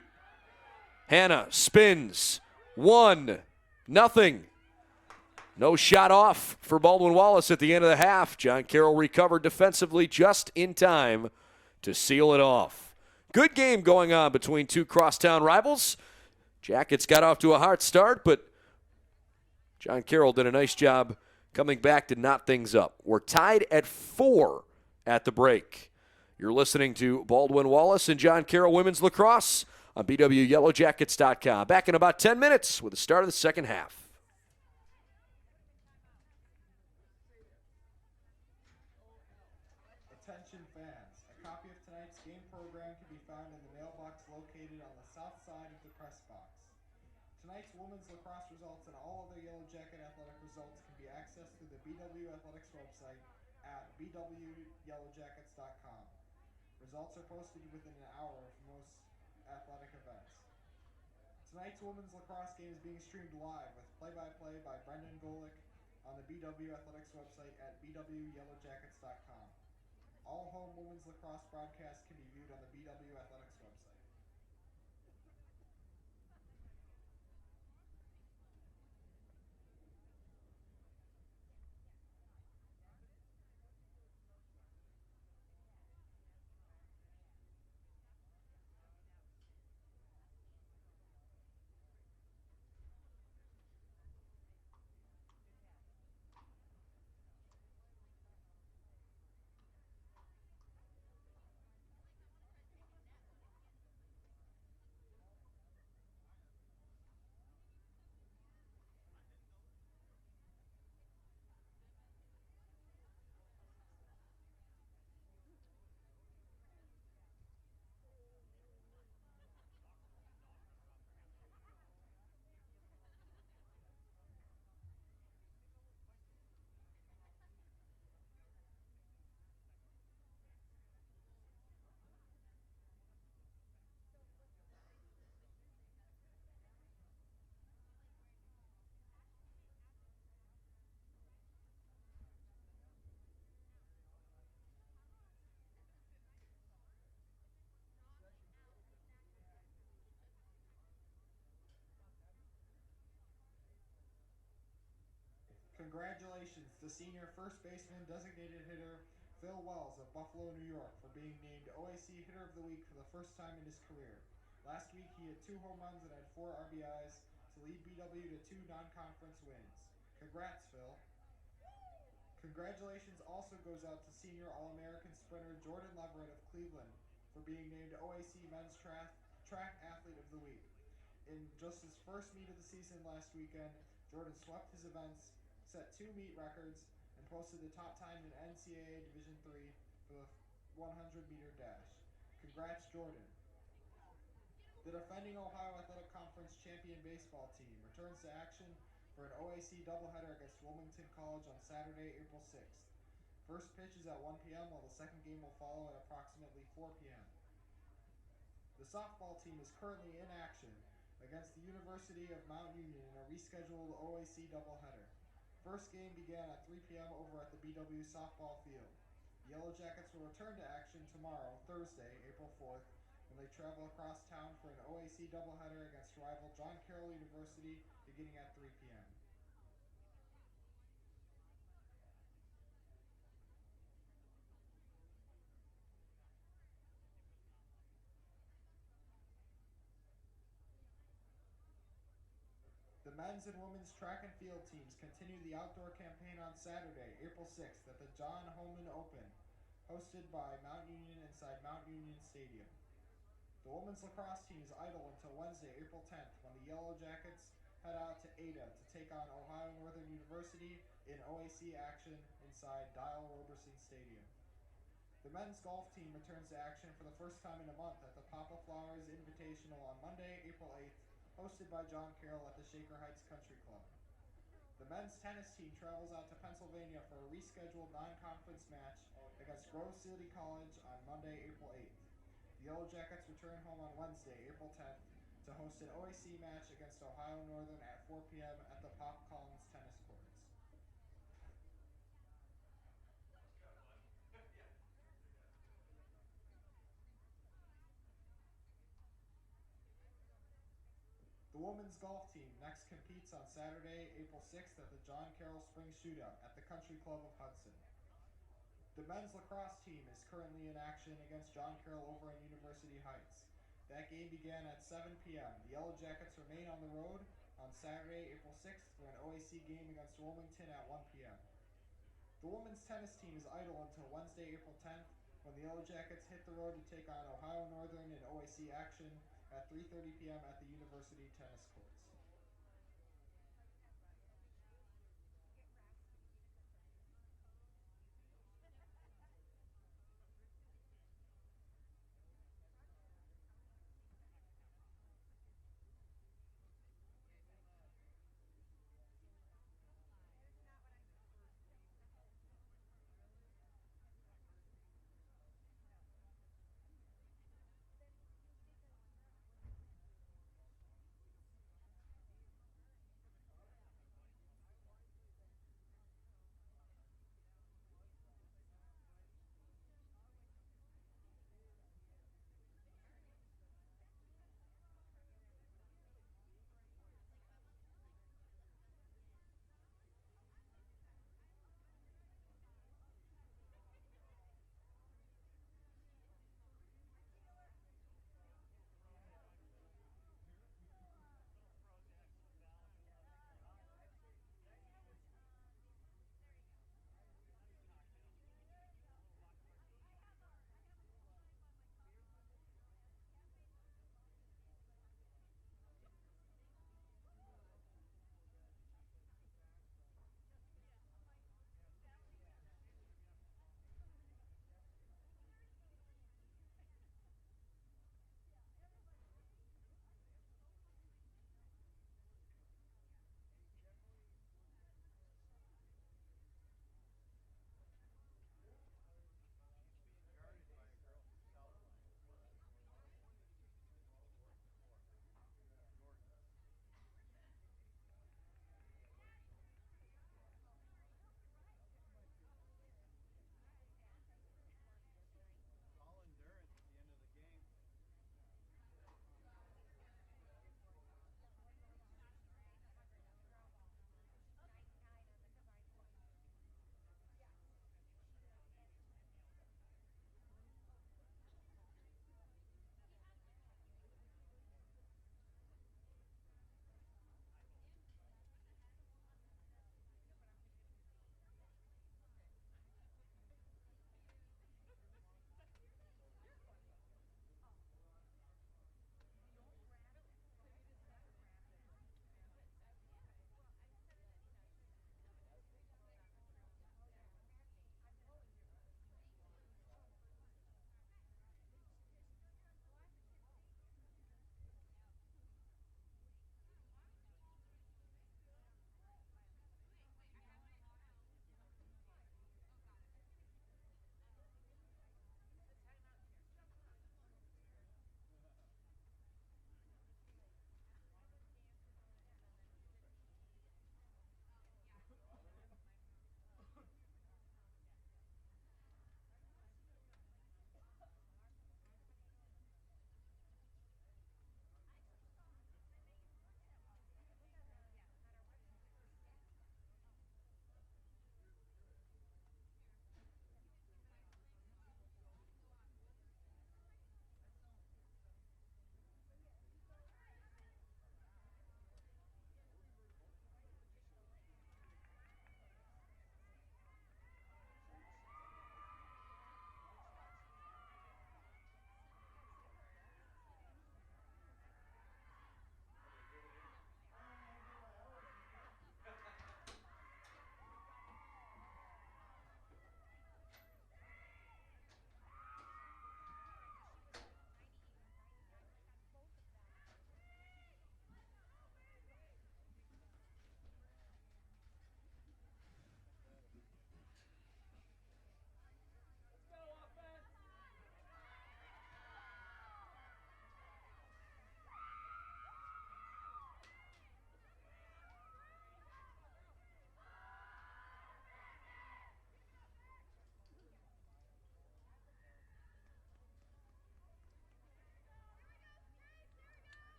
S1: Hannah spins. 1-0. No shot off for Baldwin Wallace at the end of the half. John Carroll recovered defensively just in time to seal it off. Good game going on between two crosstown rivals. Jackets got off to a hard start, but John Carroll did a nice job coming back to knot things up. We're tied at 4 at the break. You're listening to Baldwin Wallace and John Carroll Women's Lacrosse on BWYellowJackets.com. Back in about 10 minutes with the start of the second half.
S2: Attention fans, a copy of tonight's game program can be found in the mailbox located on the south side of the press box. Tonight's women's lacrosse results and all other Yellow Jacket athletic results can be accessed through the BW Athletics website at BWYellowJackets.com. Results are posted within an hour of most athletic events. Tonight's women's lacrosse game is being streamed live with play-by-play by Brendan Golick on the BW Athletics website at BWYellowJackets.com. All home women's lacrosse broadcasts can be viewed on the BW Athletics website. Congratulations to senior first baseman designated hitter Phil Wells of Buffalo, New York for being named OAC Hitter of the Week for the first time in his career. Last week he had 2 home runs and had 4 RBIs to lead BW to 2 non-conference wins. Congrats, Phil. Congratulations also goes out to senior All-American sprinter Jordan Leverett of Cleveland for being named OAC Men's Track Athlete of the Week. In just his first meet of the season last weekend, Jordan swept his events, set 2 meet records, and posted the top time in NCAA Division III for the 100-meter dash. Congrats, Jordan. The defending Ohio Athletic Conference champion baseball team returns to action for an OAC doubleheader against Wilmington College on Saturday, April 6th. First pitch is at 1 p.m., while the second game will follow at approximately 4 p.m. The softball team is currently in action against the University of Mount Union in a rescheduled OAC doubleheader. First game began at 3 p.m. over at the BW softball field. The Yellow Jackets will return to action tomorrow, Thursday, April 4th, when they travel across town for an OAC doubleheader against rival John Carroll University beginning at 3 p.m. The men's and women's track and field teams continue the outdoor campaign on Saturday, April 6th at the John Holman Open, hosted by Mount Union inside Mount Union Stadium. The women's lacrosse team is idle until Wednesday, April 10th, when the Yellow Jackets head out to Ada to take on Ohio Northern University in OAC action inside Dial Roberson Stadium. The men's golf team returns to action for the first time in a month at the Papa Flowers Invitational on Monday, April 8th, hosted by John Carroll at the Shaker Heights Country Club. The men's tennis team travels out to Pennsylvania for a rescheduled non-conference match against Grove City College on Monday, April 8th. The Yellow Jackets return home on Wednesday, April 10th, to host an OAC match against Ohio Northern at 4 p.m. at the Pop Collins Tennis Courts. The women's golf team next competes on Saturday, April 6th at the John Carroll Spring Shootout at the Country Club of Hudson. The men's lacrosse team is currently in action against John Carroll over in University Heights. That game began at 7 p.m. The Yellow Jackets remain on the road on Saturday, April 6th for an OAC game against Wilmington at 1 p.m. The women's tennis team is idle until Wednesday, April 10th, when the Yellow Jackets hit the road to take on Ohio Northern in OAC action at 3:30 p.m. at the University Tennis Courts.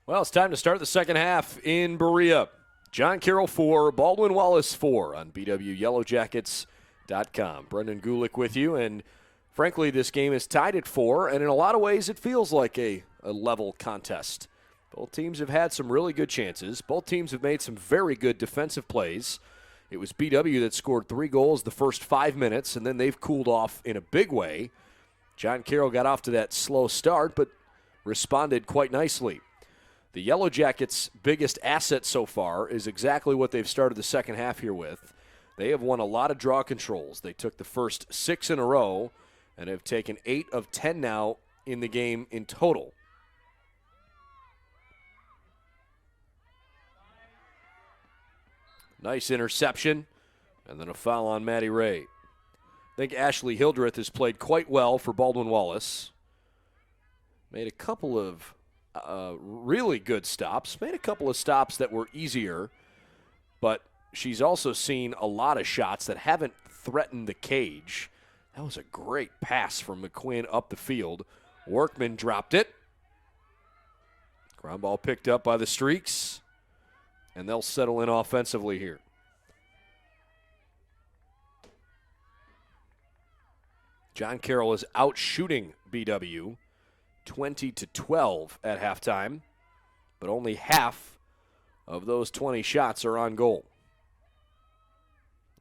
S1: Well, it's time to start the second half in Berea. John Carroll 4, Baldwin Wallace 4 on BW Yellow Jackets Brendan Gulick with you, and frankly, this game is tied at 4, and in a lot of ways it feels like a level contest. Both teams have had some really good chances. Both teams have made some very good defensive plays. It was BW that scored 3 goals the first 5 minutes, and then they've cooled off in a big way. John Carroll got off to that slow start, but responded quite nicely. The Yellow Jackets' biggest asset so far is exactly what they've started the second half here with. They have won a lot of draw controls. They took the first 6 in a row and have taken 8 of 10 now in the game in total. Nice interception, and then a foul on Maddie Ray. I think Ashley Hildreth has played quite well for Baldwin Wallace. Made a couple of really good stops. Made a couple of stops that were easier, but she's also seen a lot of shots that haven't threatened the cage. That was a great pass from McQuinn up the field. Workman dropped it. Ground ball picked up by the Streaks, and they'll settle in offensively here. John Carroll is out shooting BW 20-12 at halftime, but only half of those 20 shots are on goal.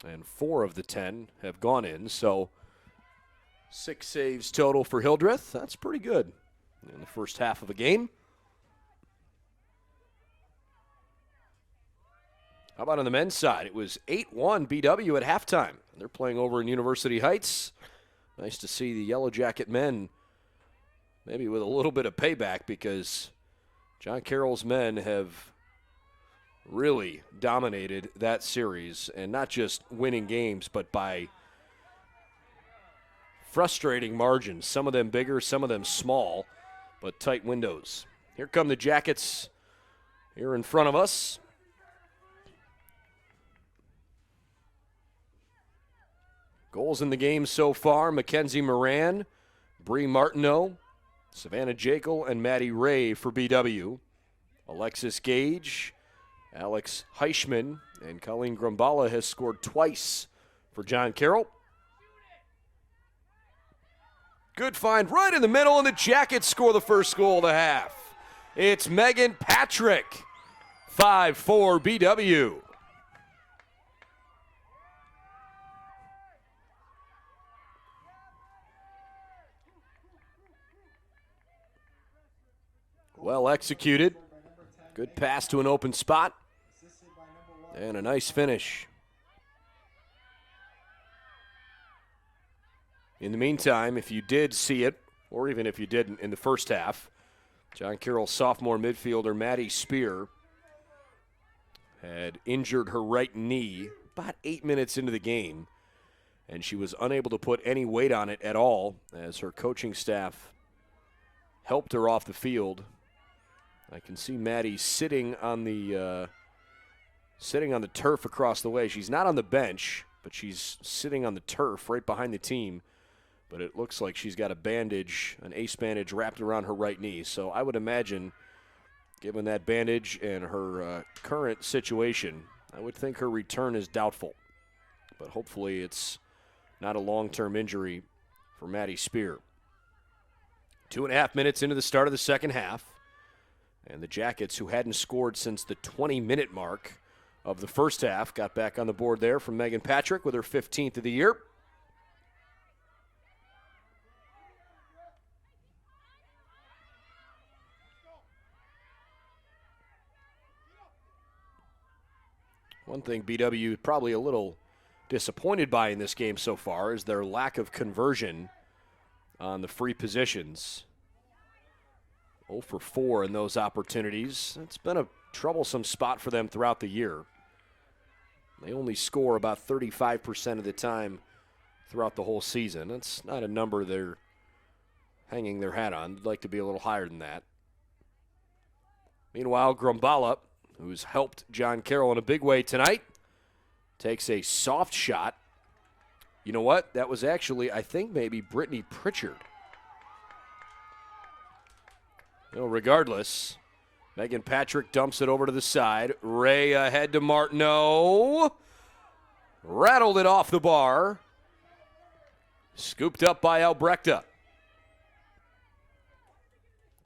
S1: And 4 of the 10 have gone in, so 6 saves total for Hildreth. That's pretty good in the first half of a game. How about on the men's side? It was 8-1 BW at halftime. They're playing over in University Heights. Nice to see the Yellow Jacket men maybe with a little bit of payback, because John Carroll's men have really dominated that series, and not just winning games, but by frustrating margins. Some of them bigger, some of them small, but tight windows. Here come the Jackets here in front of us. Goals in the game so far: Mackenzie Moran, Bree Martineau, Savannah Jekyll, and Maddie Ray for BW. Alexis Gage, Alex Heischman, and Colleen Grumbala has scored twice for John Carroll. Good find right in the middle, and the Jackets score the first goal of the half. It's Megan Patrick, 5-4 BW. Well executed. Good pass to an open spot. And a nice finish. In the meantime, if you did see it, or even if you didn't in the first half, John Carroll's sophomore midfielder Maddie Spear had injured her right knee about 8 minutes into the game, and she was unable to put any weight on it at all as her coaching staff helped her off the field. I can see Maddie sitting on the turf across the way. She's not on the bench, but she's sitting on the turf right behind the team. But it looks like she's got a bandage, an ace bandage wrapped around her right knee. So I would imagine, given that bandage and her current situation, I would think her return is doubtful. But hopefully it's not a long-term injury for Maddie Spear. 2.5 minutes into the start of the second half. And the Jackets, who hadn't scored since the 20-minute mark of the first half, got back on the board there from Megan Patrick with her 15th of the year. One thing BW probably a little disappointed by in this game so far is their lack of conversion on the free positions. 0 for 4 in those opportunities. It's been a troublesome spot for them throughout the year. They only score about 35% of the time throughout the whole season. That's not a number they're hanging their hat on. They'd like to be a little higher than that. Meanwhile, Grumbala, who's helped John Carroll in a big way tonight, takes a soft shot. You know what? That was actually, I think, maybe Brittany Pritchard. Regardless, Megan Patrick dumps it over to the side. Ray ahead to Martineau. Rattled it off the bar. Scooped up by Albrecht.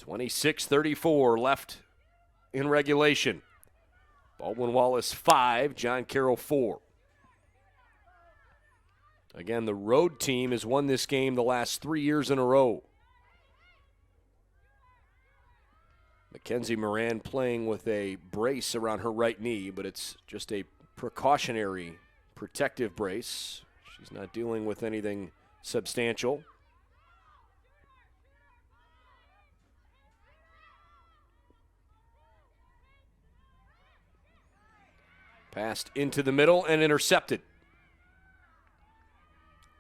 S1: 26-34 left in regulation. Baldwin Wallace 5, John Carroll 4. Again, the road team has won this game the last 3 years in a row. Mackenzie Moran playing with a brace around her right knee, but it's just a precautionary protective brace. She's not dealing with anything substantial. Passed into the middle and intercepted.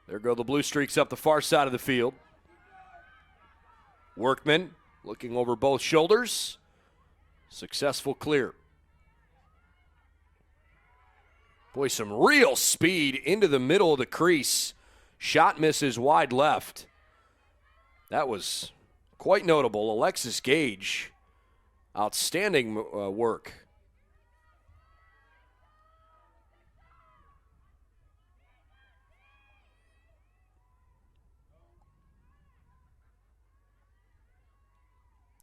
S1: There go the Blue Streaks up the far side of the field. Workman looking over both shoulders. Successful clear. Boy, some real speed into the middle of the crease. Shot misses wide left. That was quite notable. Alexis Gage, outstanding work.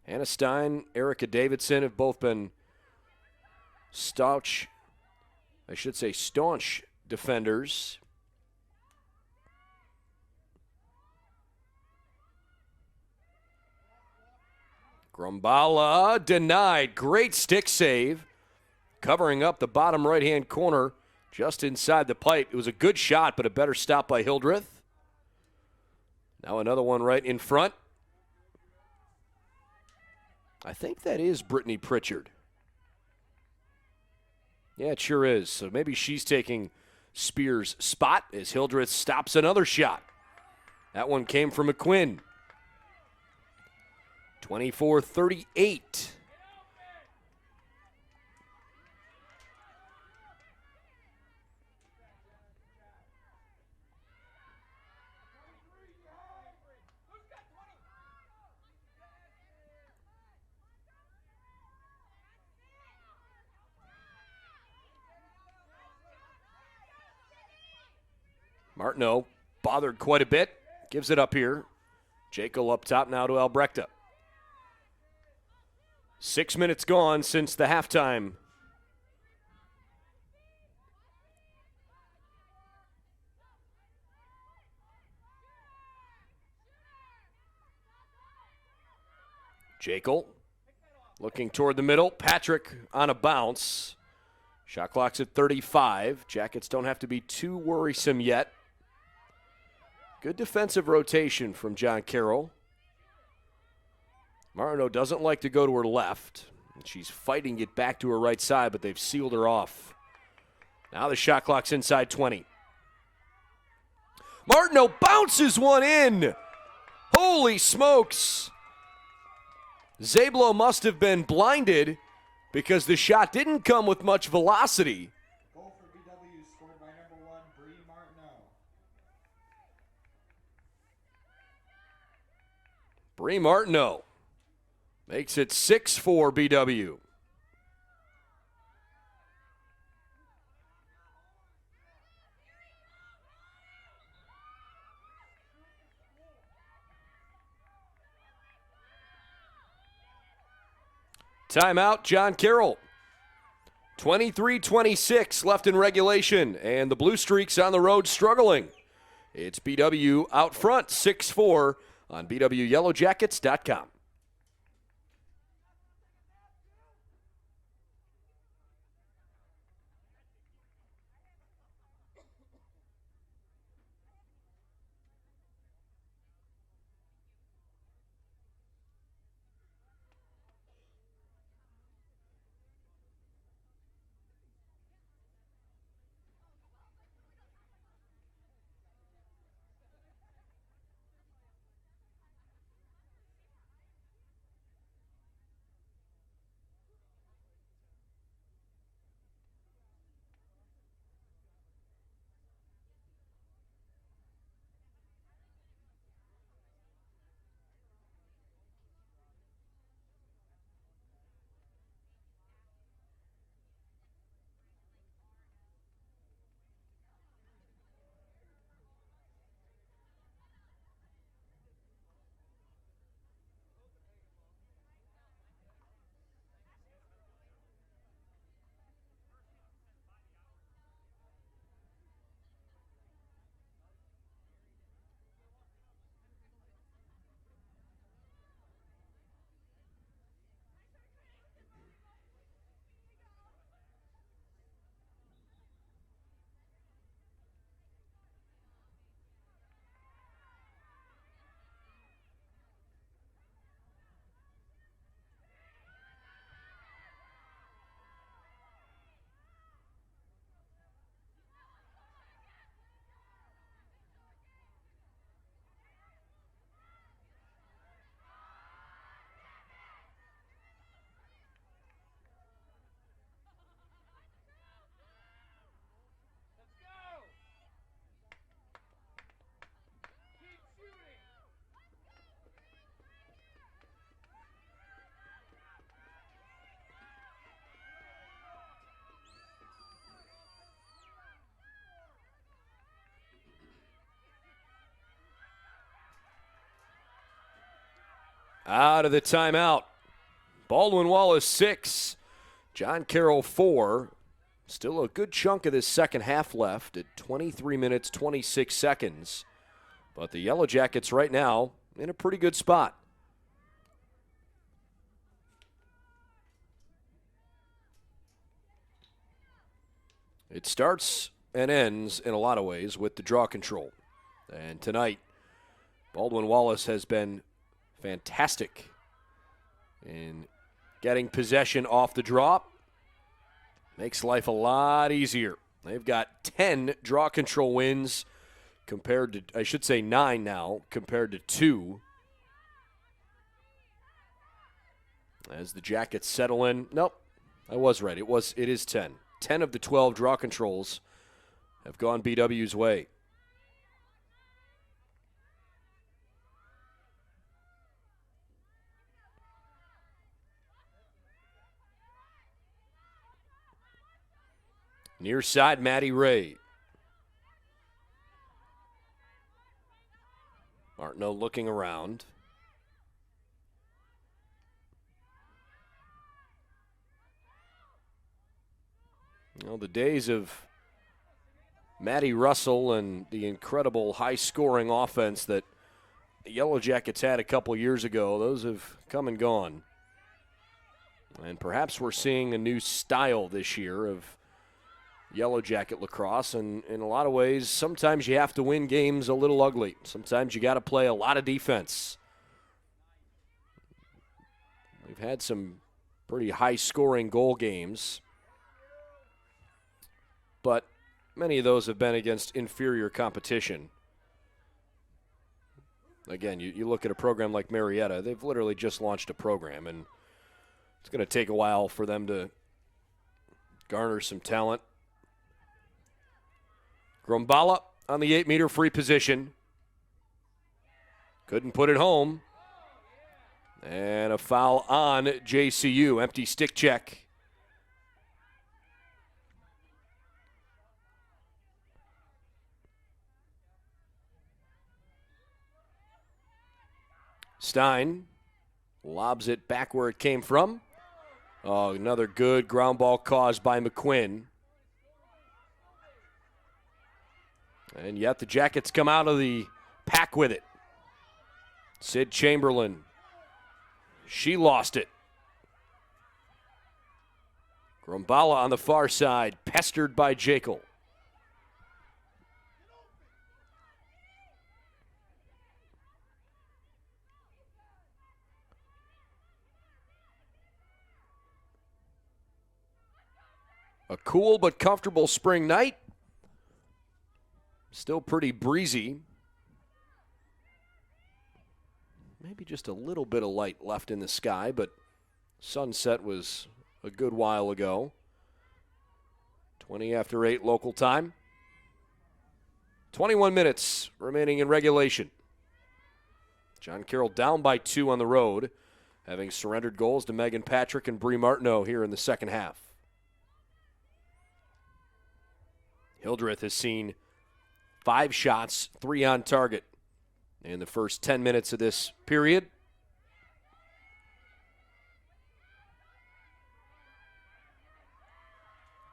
S1: Hannah Stein, Erica Davidson have both been staunch defenders. Grumbala denied. Great stick save. Covering up the bottom right-hand corner just inside the pipe. It was a good shot, but a better stop by Hildreth. Now another one right in front. I think that is Brittany Pritchard. Yeah, it sure is. So maybe she's taking Spears' spot as Hildreth stops another shot. That one came from McQuinn. 24-38. Martineau bothered quite a bit. Gives it up here. Jekyll up top now to Albrecht. 6 minutes gone since the halftime. Jekyll looking toward the middle. Patrick on a bounce. Shot clock's at 35. Jackets don't have to be too worrisome yet. Good defensive rotation from John Carroll. Martineau doesn't like to go to her left. She's fighting it back to her right side, but they've sealed her off. Now the shot clock's inside 20. Martineau bounces one in. Holy smokes. Zablo must have been blinded because the shot didn't come with much velocity.
S2: Goal for BW scored by number 1, Bree Martineau.
S1: Bree Martineau makes it 6-4 BW. Timeout, John Carroll. 23-26 left in regulation, and the Blue Streaks on the road struggling. It's BW out front, 6-4 on BWYellowJackets.com. out of the timeout. Baldwin Wallace 6, John Carroll 4. Still a good chunk of this second half left at 23 minutes, 26 seconds. But the Yellow Jackets right now in a pretty good spot. It starts and ends in a lot of ways with the draw control. And tonight, Baldwin Wallace has been fantastic in getting possession off the drop. Makes life a lot easier. They've got 10 draw control wins compared to, I should say 9 now, compared to 2. As the Jackets settle in, nope, I was right. It is 10. 10 of the 12 draw controls have gone BW's way. Near side, Matty Ray. Martineau looking around. You know, the days of Matty Russell and the incredible high-scoring offense that the Yellow Jackets had a couple years ago, those have come and gone. And perhaps we're seeing a new style this year of Yellow Jacket lacrosse, and in a lot of ways, sometimes you have to win games a little ugly. Sometimes you got to play a lot of defense. We've had some pretty high-scoring goal games, but many of those have been against inferior competition. Again, you look at a program like Marietta, they've literally just launched a program, and it's going to take a while for them to garner some talent. Grumbala on the 8-meter free position. Couldn't put it home. And a foul on JCU. Empty stick check. Stein lobs it back where it came from. Oh, another good ground ball caused by McQuinn. And yet the Jackets come out of the pack with it. Sid Chamberlain. She lost it. Grumbala on the far side, pestered by Jekyll. A cool but comfortable spring night. Still pretty breezy. Maybe just a little bit of light left in the sky, but sunset was a good while ago. 20 after 8 local time. 21 minutes remaining in regulation. John Carroll down by 2 on the road, having surrendered goals to Megan Patrick and Bree Martineau here in the second half. Hildreth has seen 5 shots, 3 on target in the first 10 minutes of this period.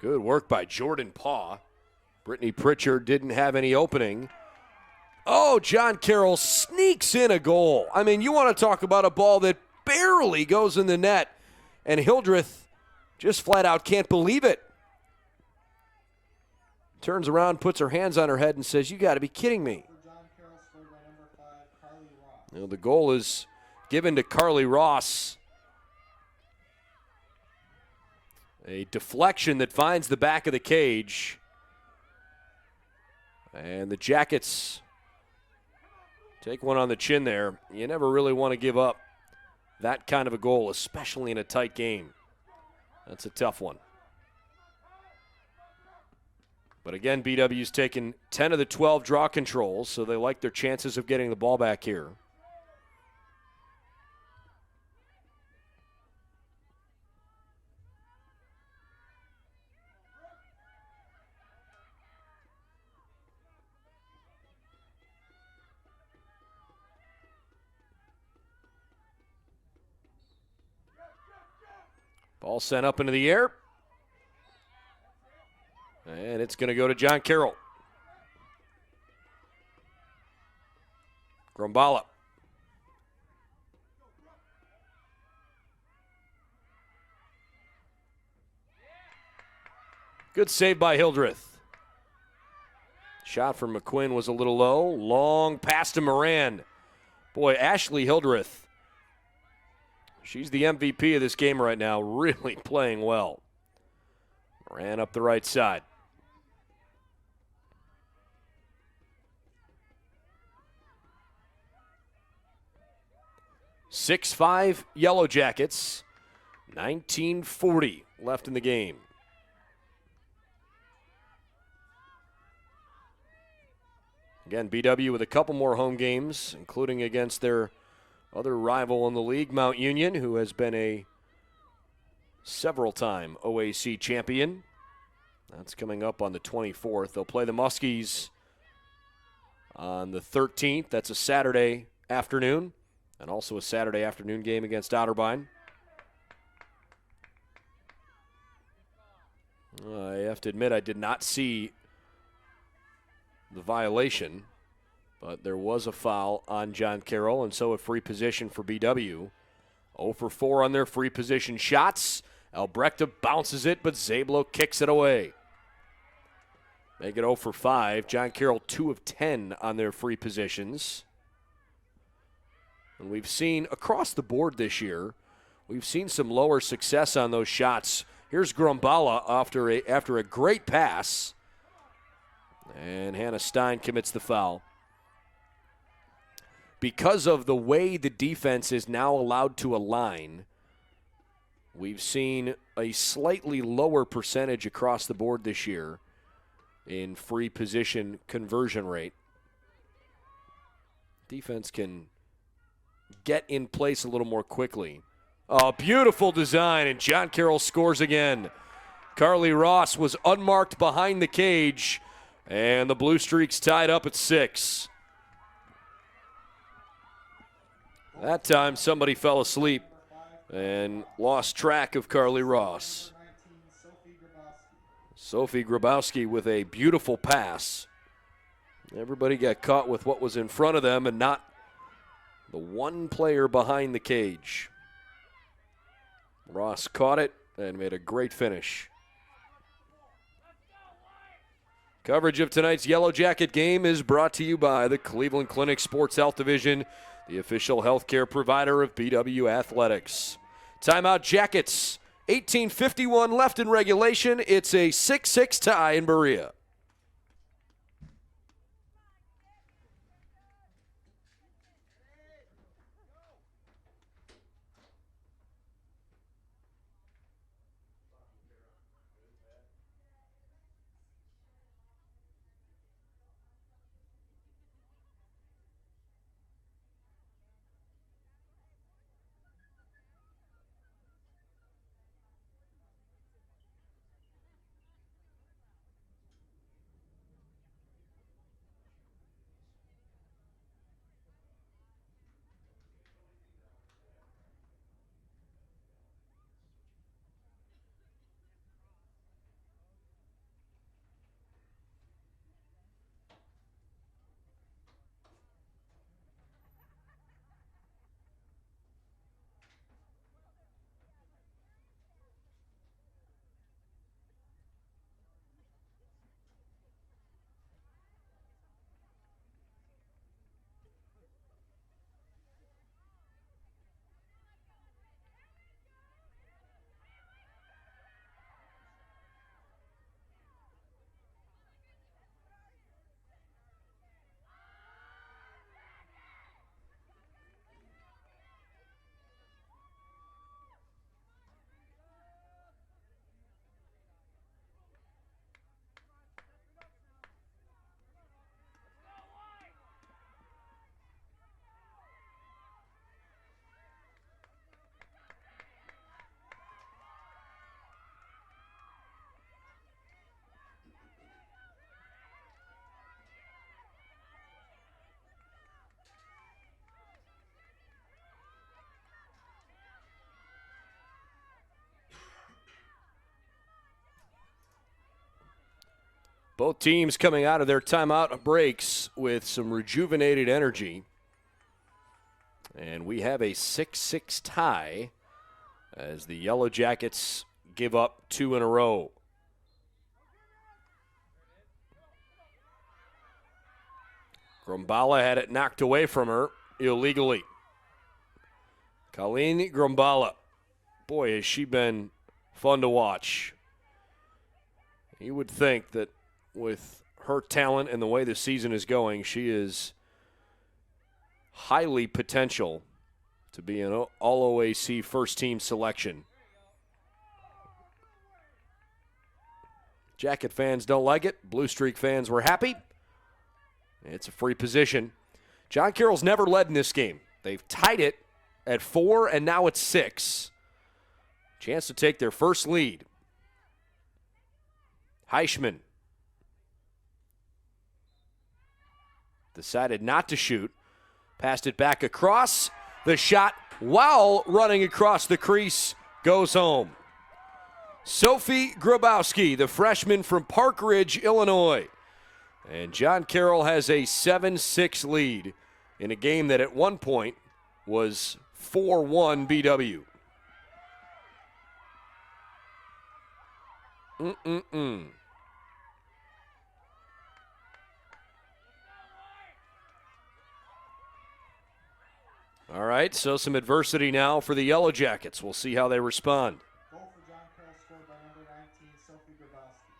S1: Good work by Jordan Paw. Brittany Pritchard didn't have any opening. Oh, John Carroll sneaks in a goal. I mean, you want to talk about a ball that barely goes in the net, and Hildreth just flat out can't believe it. Turns around, puts her hands on her head, and says, "You got to be kidding me." You know, the goal is given to Carly Ross. A deflection that finds the back of the cage. And the Jackets take one on the chin there. You never really want to give up that kind of a goal, especially in a tight game. That's a tough one. But again, BW's taken 10 of the 12 draw controls, so they like their chances of getting the ball back here. Ball sent up into the air. And it's going to go to John Carroll. Grumbala. Good save by Hildreth. Shot from McQuinn was a little low. Long pass to Moran. Boy, Ashley Hildreth. She's the MVP of this game right now, really playing well. Moran up the right side. (6-5) Yellow Jackets. 19:40 left in the game. Again, BW with a couple more home games, including against their other rival in the league, Mount Union, who has been a several-time OAC champion. That's coming up on the 24th. They'll play the Muskies on the 13th. That's a Saturday afternoon, and also a Saturday afternoon game against Otterbein. I have to admit I did not see the violation, but there was a foul on John Carroll, and so a free position for BW. 0 for 4 on their free position shots. Albrechta bounces it, but Zablo kicks it away. Make it 0 for 5. John Carroll 2 of 10 on their free positions. And we've seen across the board this year, we've seen some lower success on those shots. Here's Grumbala after a great pass. And Hannah Stein commits the foul. Because of the way the defense is now allowed to align, we've seen a slightly lower percentage across the board this year in free position conversion rate. Defense can get in place a little more quickly. Oh, beautiful design, and John Carroll scores again. Carly Ross was unmarked behind the cage, and the Blue Streaks tied up at 6. That time somebody fell asleep and lost track of Carly Ross. Sophie Grabowski with a beautiful pass. Everybody got caught with what was in front of them and not the one player behind the cage. Ross caught it and made a great finish. Coverage of tonight's Yellow Jacket game is brought to you by the Cleveland Clinic Sports Health Division, the official healthcare provider of BW Athletics. Timeout Jackets. 18:51 left in regulation. It's a 6-6 tie in Berea. Both teams coming out of their timeout breaks with some rejuvenated energy. And we have a 6-6 tie as the Yellow Jackets give up 2 in a row. Grumbala had it knocked away from her illegally. Colleen Grumbala. Boy, has she been fun to watch. You would think that with her talent and the way the season is going, she is highly potential to be an All-OAC first-team selection. Jacket fans don't like it. Blue Streak fans were happy. It's a free position. John Carroll's never led in this game. They've tied it at 4, and now it's 6. Chance to take their first lead. Heischman decided not to shoot. Passed it back across. The shot, while running across the crease, goes home. Sophie Grabowski, the freshman from Park Ridge, Illinois. And John Carroll has a 7-6 lead in a game that at one point was 4-1 BW. All right, so some adversity now for the Yellow Jackets. We'll see how they respond.
S2: Goal for John Carroll scored by number 19, Sophie Grabowski.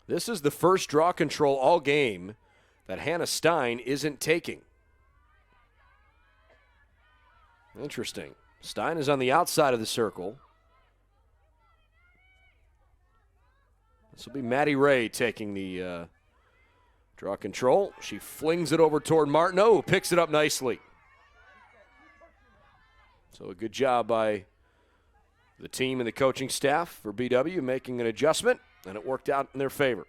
S1: This is the first draw control all game that Hannah Stein isn't taking. Interesting. Stein is on the outside of the circle. This will be Maddie Ray taking the draw control. She flings it over toward Martineau, who picks it up nicely. So a good job by the team and the coaching staff for BW making an adjustment, and it worked out in their favor.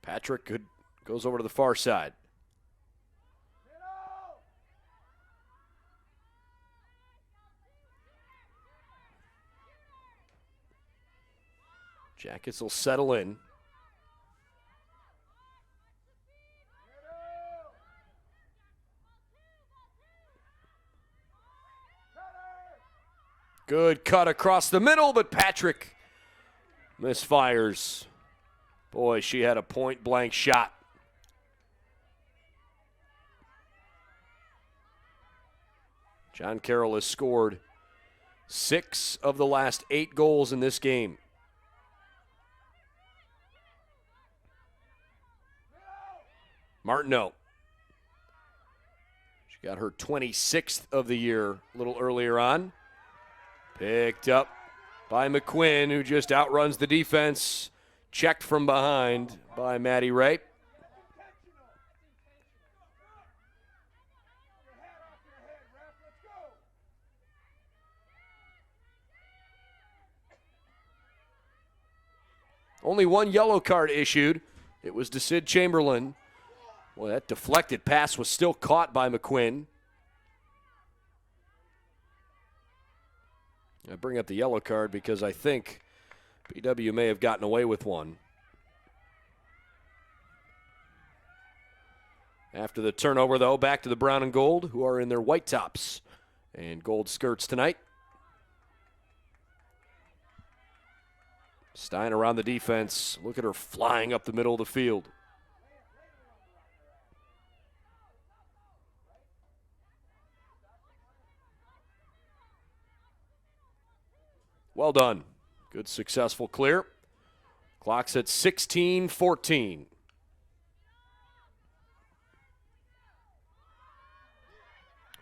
S1: Patrick goes over to the far side. Jackets will settle in. Good cut across the middle, but Patrick misfires. Boy, she had a point-blank shot. John Carroll has scored 6 of the last 8 goals in this game. Martineau. She got her 26th of the year a little earlier on. Picked up by McQuinn, who just outruns the defense. Checked from behind by Maddie Ray. Only one yellow card issued. It was to Sid Chamberlain. Well, that deflected pass was still caught by McQuinn. I bring up the yellow card because I think BW may have gotten away with one. After the turnover, though, back to the brown and gold, who are in their white tops and gold skirts tonight. Stein around the defense. Look at her flying up the middle of the field. Well done. Good successful clear. Clock's at 16:14.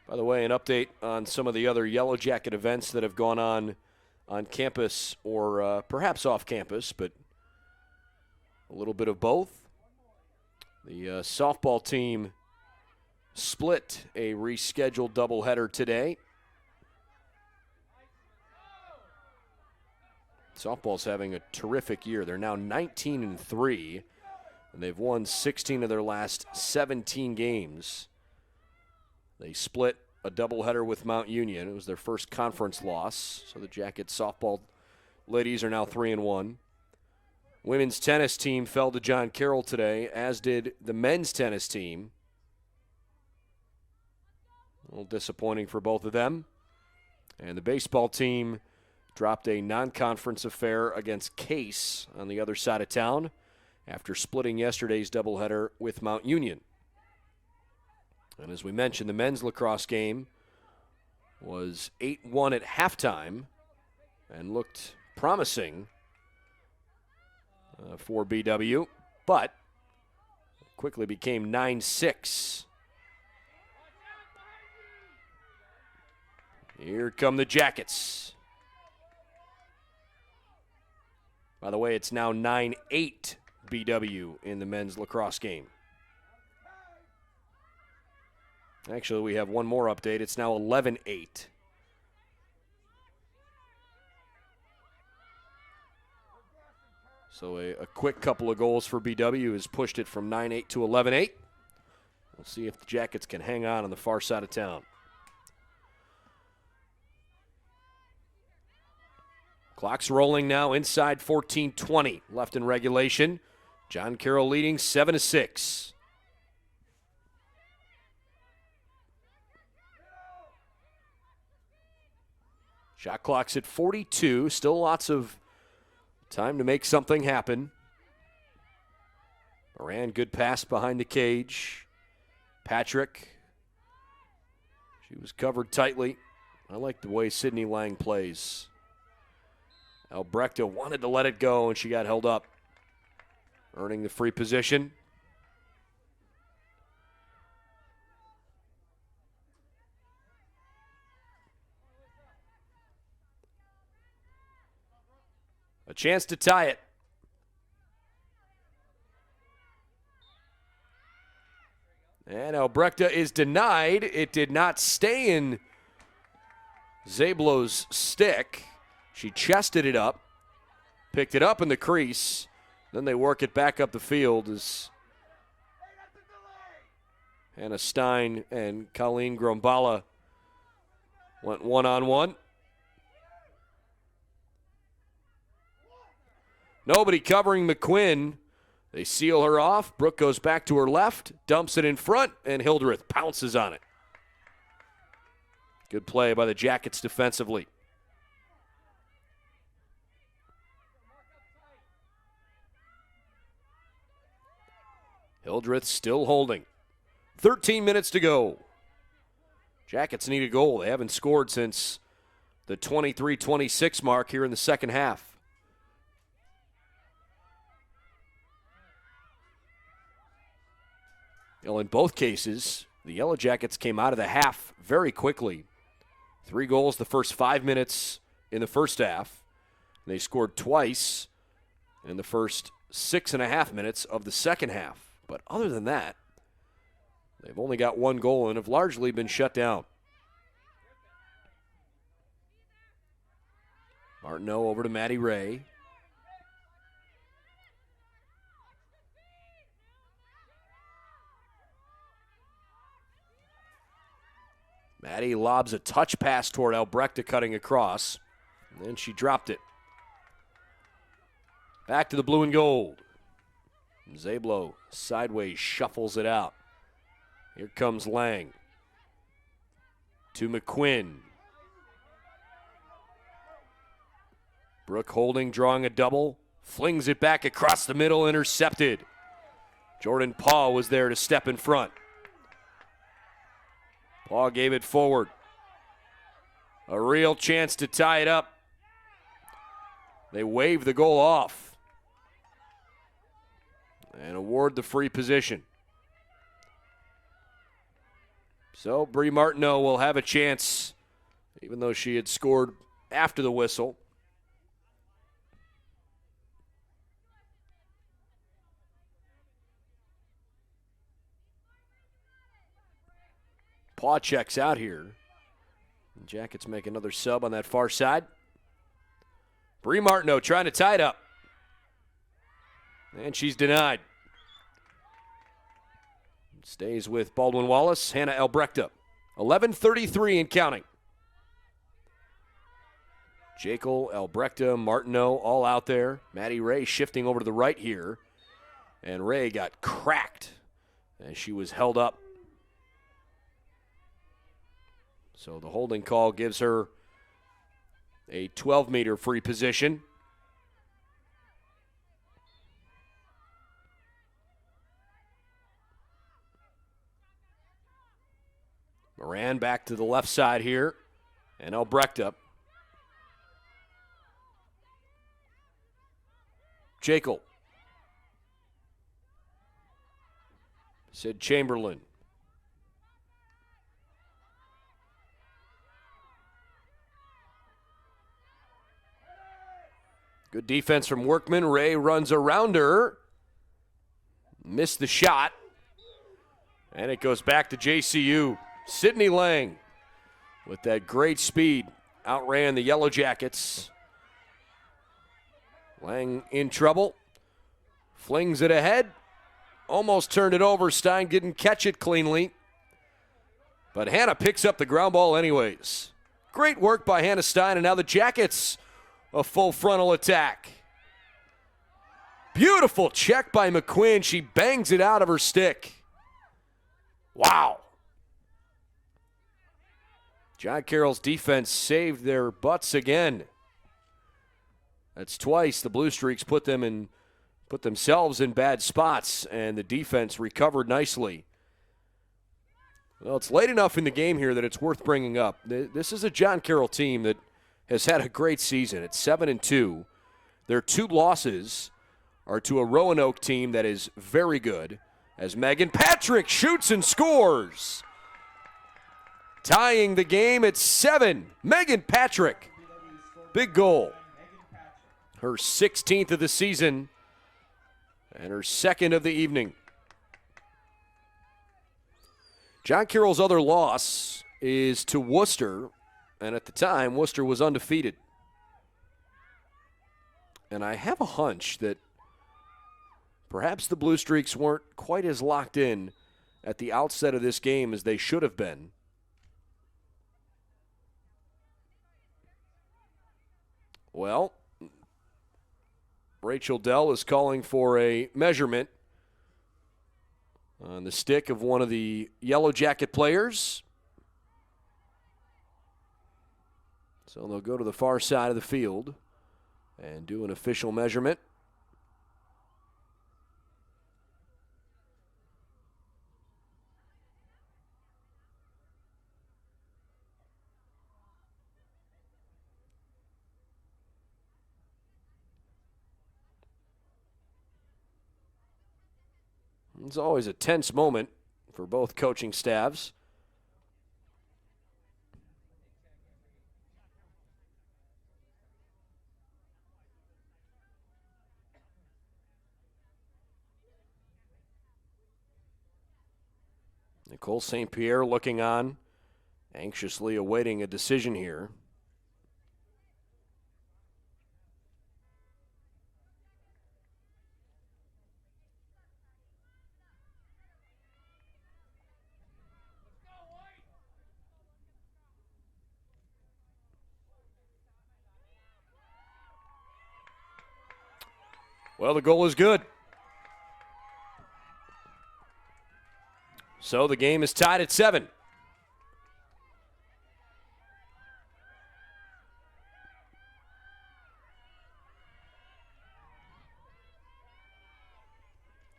S1: By the way, an update on some of the other Yellow Jacket events that have gone on campus or perhaps off campus, but a little bit of both. The softball team split a rescheduled doubleheader today. Softball's having a terrific year. They're now 19-3. and they've won 16 of their last 17 games. They split a doubleheader with Mount Union. It was their first conference loss, so the Jackets softball ladies are now 3-1. Women's tennis team fell to John Carroll today, as did the men's tennis team. A little disappointing for both of them. And the baseball team dropped a non-conference affair against Case on the other side of town after splitting yesterday's doubleheader with Mount Union. And as we mentioned, the men's lacrosse game was 8-1 at halftime and looked promising for BW, but quickly became 9-6. Here come the Jackets. By the way, it's now 9-8 BW in the men's lacrosse game. Actually, we have one more update. It's now 11-8. So a quick couple of goals for BW has pushed it from 9-8 to 11-8. We'll see if the Jackets can hang on the far side of town. Clock's rolling now inside 14:20 left in regulation. John Carroll leading 7-6. Shot clock's at 42. Still lots of time to make something happen. Moran, good pass behind the cage. Patrick. She was covered tightly. I like the way Sydney Lang plays. Albrechta wanted to let it go, and she got held up, earning the free position. A chance to tie it. And Albrechta is denied. It did not stay in Zablow's stick. She chested it up, picked it up in the crease. Then they work it back up the field as Hannah Stein and Colleen Grombala went one-on-one. Nobody covering McQuinn. They seal her off. Brooke goes back to her left, dumps it in front, and Hildreth pounces on it. Good play by the Jackets defensively. Hildreth still holding. 13 minutes to go. Jackets need a goal. They haven't scored since the 23-26 mark here in the second half. In both cases, the Yellow Jackets came out of the half very quickly. 3 goals the first 5 minutes in the first half. They scored twice in the first 6.5 minutes of the second half. But other than that, they've only got 1 goal and have largely been shut down. Martineau over to Maddie Ray. Maddie lobs a touch pass toward Albrechta cutting across. And then she dropped it. Back to the blue and gold. Zablow sideways shuffles it out. Here comes Lang. To McQuinn. Brooke holding, drawing a double. Flings it back across the middle, intercepted. Jordan Paul was there to step in front. Paul gave it forward. A real chance to tie it up. They wave the goal off and award the free position. So Brie Martineau will have a chance, even though she had scored after the whistle. Paw checks out here. The Jackets make another sub on that far side. Brie Martineau trying to tie it up. And she's denied. Stays with Baldwin Wallace, Hannah Albrecht. 11:33 and counting. Jekyll, Albrecht, Martineau all out there. Maddie Ray shifting over to the right here. And Ray got cracked as she was held up. So the holding call gives her a 12-meter free position. Moran back to the left side here. And Albrecht up. Jekyll. Sid Chamberlain. Good defense from Workman. Ray runs around her. Missed the shot. And it goes back to JCU. Sydney Lang with that great speed outran the Yellow Jackets. Lang in trouble. Flings it ahead. Almost turned it over. Stein didn't catch it cleanly. But Hannah picks up the ground ball anyways. Great work by Hannah Stein, and now the Jackets a full frontal attack. Beautiful check by McQuinn. She bangs it out of her stick. Wow. John Carroll's defense saved their butts again. That's twice the Blue Streaks put themselves in bad spots, and the defense recovered nicely. Well, it's late enough in the game here that it's worth bringing up. This is a John Carroll team that has had a great season. It's 7-2. Their 2 losses are to a Roanoke team that is very good, as Megan Patrick shoots and scores. Tying the game at 7. Megan Patrick. Big goal. Her 16th of the season and her 2nd of the evening. John Carroll's other loss is to Worcester, and at the time, Worcester was undefeated. And I have a hunch that perhaps the Blue Streaks weren't quite as locked in at the outset of this game as they should have been. Well, Rachel Dell is calling for a measurement on the stick of one of the Yellow Jacket players. So they'll go to the far side of the field and do an official measurement. It's always a tense moment for both coaching staffs. Nicole St. Pierre looking on, anxiously awaiting a decision here. Well, the goal is good. So the game is tied at 7.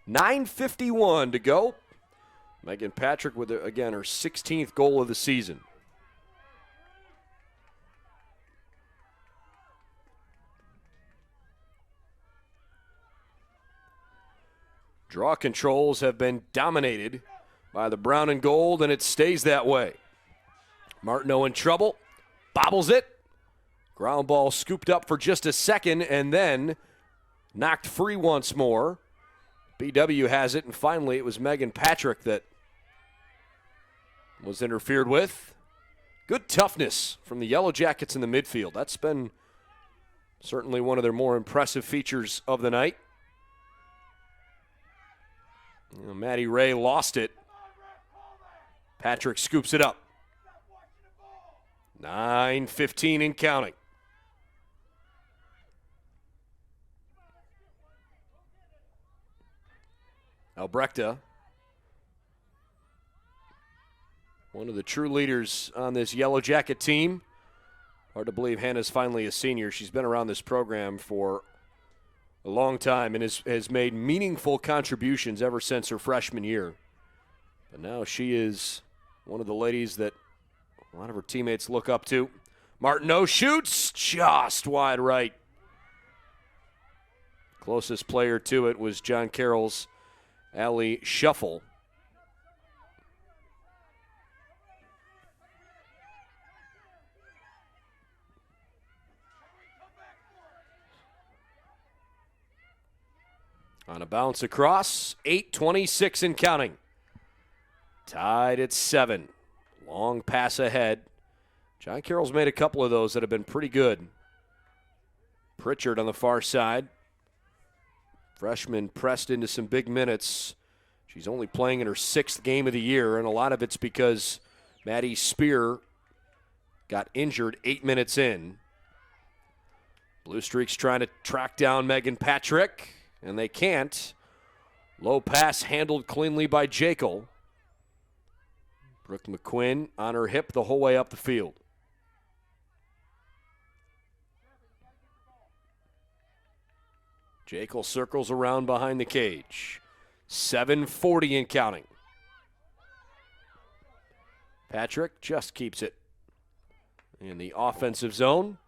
S1: $9:51 to go. Megan Patrick with, again, her 16th goal of the season. Draw controls have been dominated by the brown and gold, and it stays that way. Martineau in trouble, bobbles it. Ground ball scooped up for just a second and then knocked free once more. BW has it, and finally it was Megan Patrick that was interfered with. Good toughness from the Yellow Jackets in the midfield. That's been certainly one of their more impressive features of the night. Maddie Ray lost it Patrick scoops it up. 9:15 and counting. Albrecht, one of the true leaders on this Yellow Jacket team. Hard to believe Hannah's finally a senior. She's been around this program for a long time and has made meaningful contributions ever since her freshman year. But now she is one of the ladies that a lot of her teammates look up to. Martineau shoots just wide right. Closest player to it was John Carroll's Allie Shuffle. On a bounce across, 8:26 and counting. Tied at 7. Long pass ahead. John Carroll's made a couple of those that have been pretty good. Pritchard on the far side. Freshman pressed into some big minutes. She's only playing in her 6th game of the year, and a lot of it's because Maddie Spear got injured 8 minutes in. Blue Streaks trying to track down Megan Patrick, and they can't. Low pass handled cleanly by Jekyll. Brooke McQuinn on her hip the whole way up the field. Jekyll circles around behind the cage. 7:40 and counting. Patrick just keeps it in the offensive zone.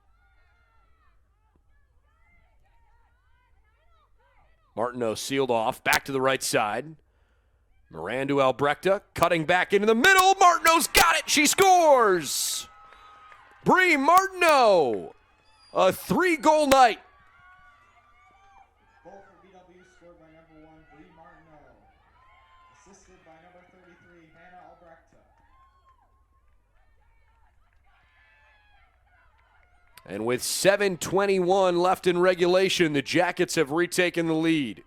S1: Martineau sealed off, back to the right side. Moran to Albrechta, cutting back into the middle. Martineau's got it. She scores. Bree Martineau, a 3-goal night.
S2: Goal for BW scored by number 1, Bree Martineau. Assisted by number 33, Hannah Albrechta.
S1: And with 7:21 left in regulation, the Jackets have retaken the lead.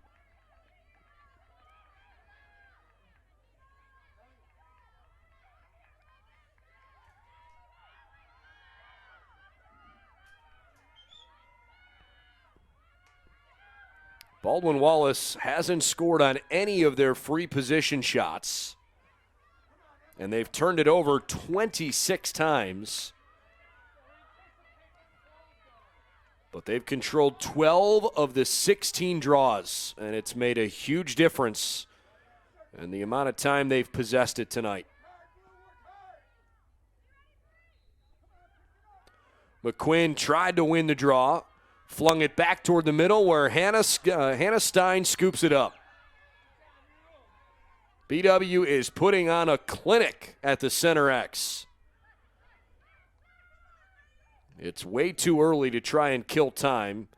S1: Baldwin Wallace hasn't scored on any of their free position shots, and they've turned it over 26 times. But they've controlled 12 of the 16 draws, and it's made a huge difference in the amount of time they've possessed it tonight. McQuinn tried to win the draw, flung it back toward the middle where Hannah Stein scoops it up. BW is putting on a clinic at the center X. It's way too early to try and kill time.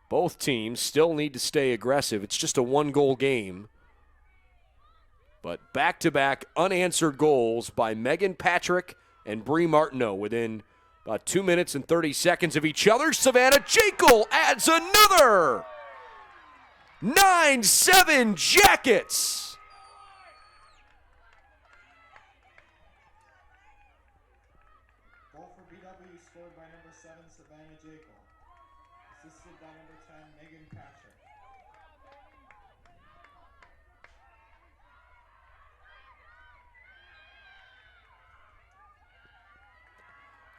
S1: Both teams still need to stay aggressive. It's just a 1-goal game. But back-to-back unanswered goals by Megan Patrick and Bree Martineau within about 2 minutes and 30 seconds of each other. Savannah Jekyll adds another. 9-7 Jackets.
S2: Goal for BW scored by number 7, Savannah Jekyll. Assisted by number 10, Megan Patrick.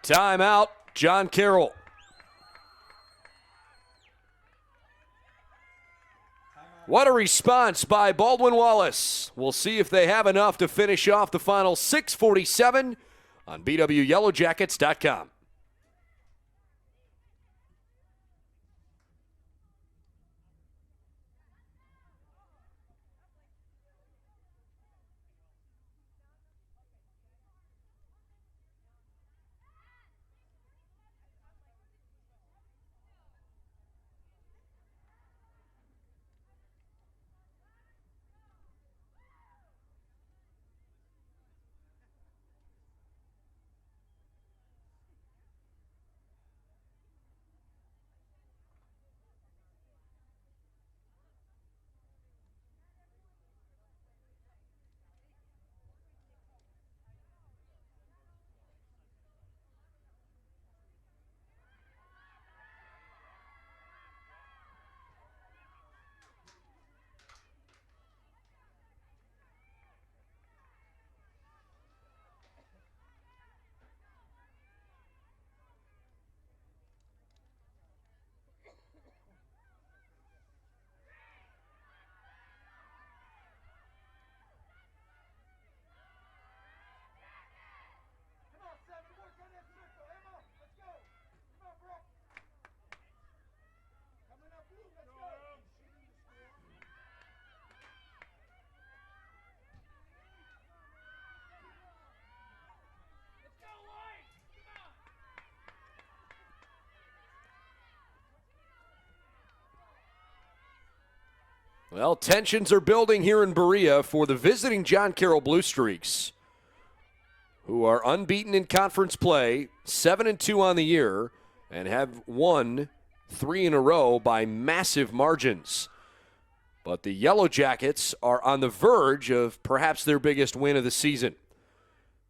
S1: Timeout, John Carroll. What a response by Baldwin Wallace. We'll see if they have enough to finish off the final 6:47 on BWYellowJackets.com. Well, tensions are building here in Berea for the visiting John Carroll Blue Streaks, who are unbeaten in conference play, 7-2 on the year, and have won 3 in a row by massive margins. But the Yellow Jackets are on the verge of perhaps their biggest win of the season.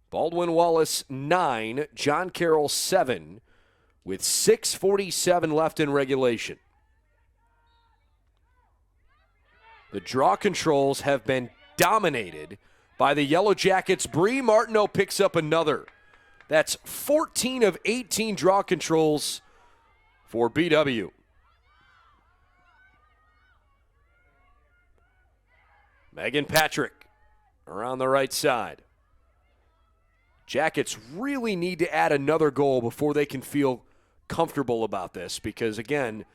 S1: Baldwin Wallace 9, John Carroll 7, with 6:47 left in regulation. The draw controls have been dominated by the Yellow Jackets. Bree Martineau picks up another. That's 14 of 18 draw controls for BW. Megan Patrick around the right side. Jackets really need to add another goal before they can feel comfortable about this because, again,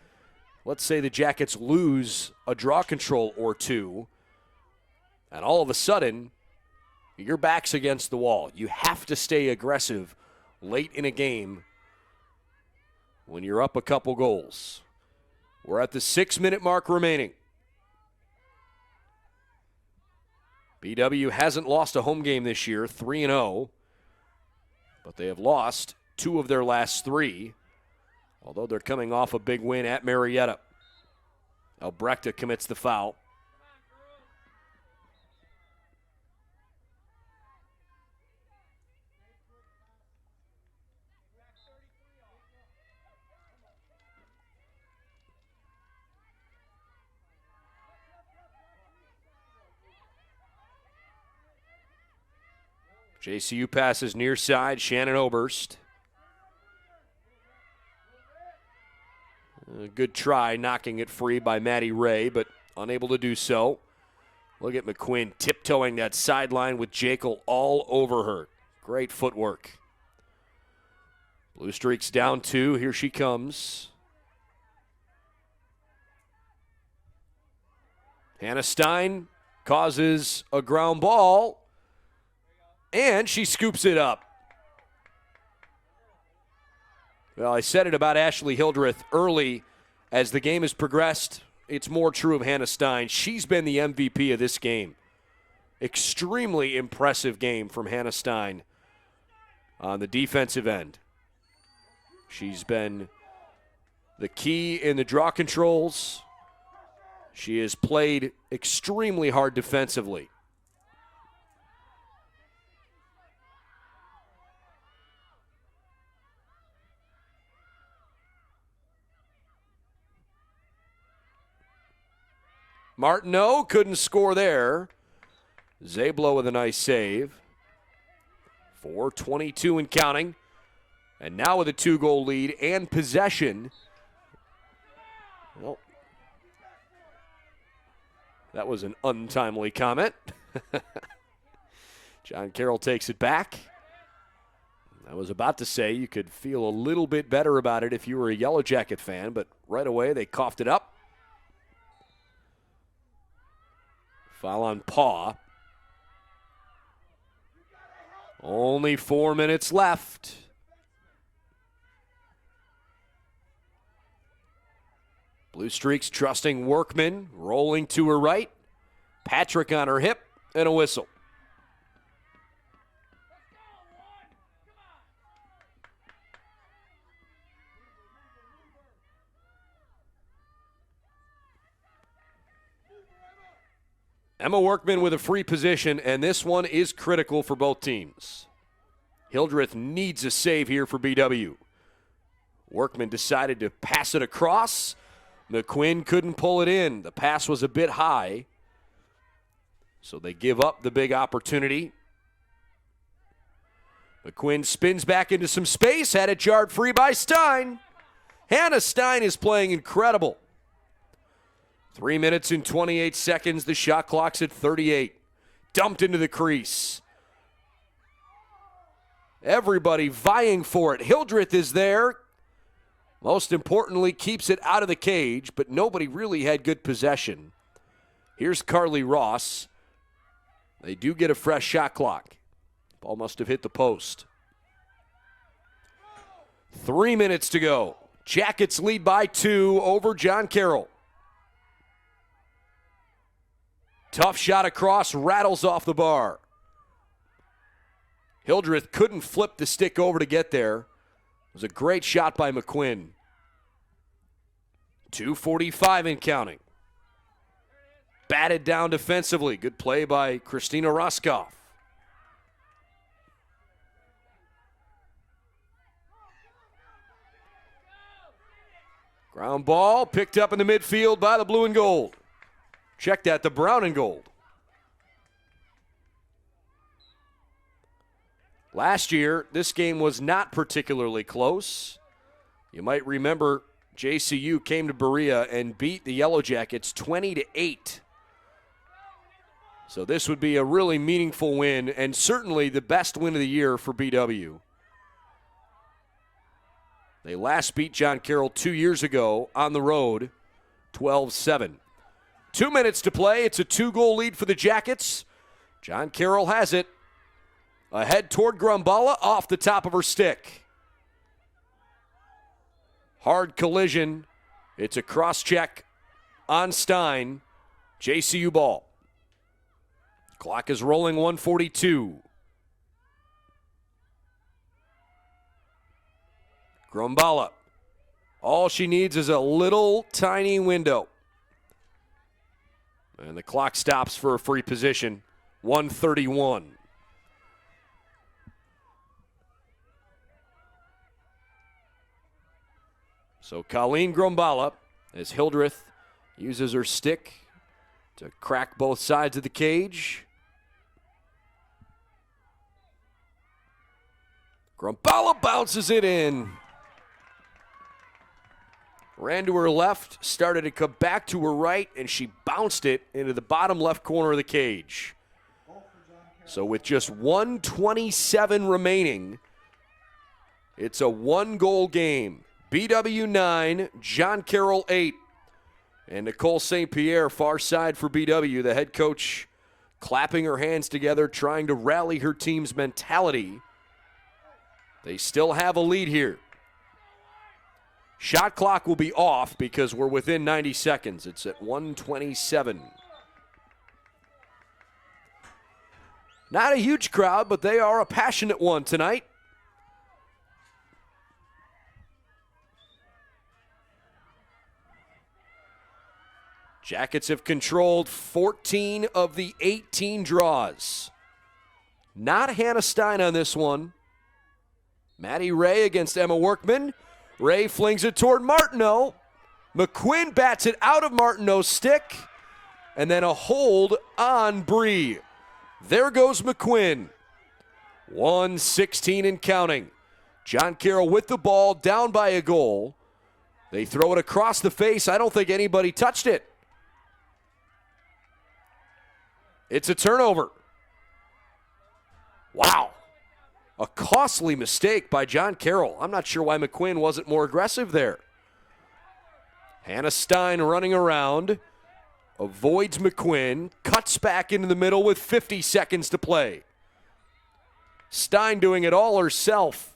S1: let's say the Jackets lose a draw control or two, and all of a sudden, your back's against the wall. You have to stay aggressive late in a game when you're up a couple goals. We're at the 6-minute mark remaining. BW hasn't lost a home game this year, 3-0, but they have lost 2 of their last 3, although they're coming off a big win at Marietta. Albrecht commits the foul. JCU passes near side, Shannon Oberst. A good try knocking it free by Maddie Ray, but unable to do so. Look at McQuinn tiptoeing that sideline with Jekyll all over her. Great footwork. Blue Streaks down 2. Here she comes. Hannah Stein causes a ground ball, and she scoops it up. Well, I said it about Ashley Hildreth early. As the game has progressed, it's more true of Hannah Stein. She's been the MVP of this game. Extremely impressive game from Hannah Stein on the defensive end. She's been the key in the draw controls. She has played extremely hard defensively. Martineau couldn't score there. Zablo with a nice save. 4:22 and counting. And now with a 2-goal lead and possession. Well, that was an untimely comment. John Carroll takes it back. I was about to say you could feel a little bit better about it if you were a Yellow Jacket fan, but right away they coughed it up. Foul on Paw. Only 4 minutes left. Blue Streaks trusting Workman, rolling to her right. Patrick on her hip, and a whistle. Emma Workman with a free position, and this one is critical for both teams. Hildreth needs a save here for BW. Workman decided to pass it across. McQuinn couldn't pull it in. The pass was a bit high, so they give up the big opportunity. McQuinn spins back into some space, had it jarred free by Stein. Hannah Stein is playing incredible. 3 minutes and 28 seconds. The shot clock's at 38. Dumped into the crease. Everybody vying for it. Hildreth is there. Most importantly, keeps it out of the cage, but nobody really had good possession. Here's Carly Ross. They do get a fresh shot clock. Ball must have hit the post. 3 minutes to go. Jackets lead by 2 over John Carroll. Tough shot across, rattles off the bar. Hildreth couldn't flip the stick over to get there. It was a great shot by McQuinn. 2:45 and counting. Batted down defensively. Good play by Christina Roskoff. Ground ball picked up in the midfield by the blue and gold. Check that, the brown and gold. Last year, this game was not particularly close. You might remember JCU came to Berea and beat the Yellow Jackets 20-8. So this would be a really meaningful win and certainly the best win of the year for BW. They last beat John Carroll 2 years ago on the road, 12-7. 2 minutes to play. It's a 2-goal lead for the Jackets. John Carroll has it. Ahead toward Grumbala, off the top of her stick. Hard collision. It's a cross-check on Stein. JCU ball. Clock is rolling, 1:42. Grumbala. All she needs is a little tiny window. And the clock stops for a free position, 1:31. So Colleen Grumbala, as Hildreth uses her stick to crack both sides of the cage. Grumbala bounces it in. Ran to her left, started to come back to her right, and she bounced it into the bottom left corner of the cage. So with just 1:27 remaining, it's a 1-goal game. BW 9, John Carroll 8. And Nicole St. Pierre, far side for BW, the head coach, clapping her hands together, trying to rally her team's mentality. They still have a lead here. Shot clock will be off because we're within 90 seconds. It's at 1:27. Not a huge crowd, but they are a passionate one tonight. Jackets have controlled 14 of the 18 draws. Not Hannah Stein on this one. Maddie Ray against Emma Workman. Ray flings it toward Martineau. McQuinn bats it out of Martineau's stick. And then a hold on Bree. There goes McQuinn. 1:16 and counting. John Carroll with the ball, down by a goal. They throw it across the face. I don't think anybody touched it. It's a turnover. Wow. A costly mistake by John Carroll. I'm not sure why McQuinn wasn't more aggressive there. Hannah Stein running around. Avoids McQuinn. Cuts back into the middle with 50 seconds to play. Stein doing it all herself.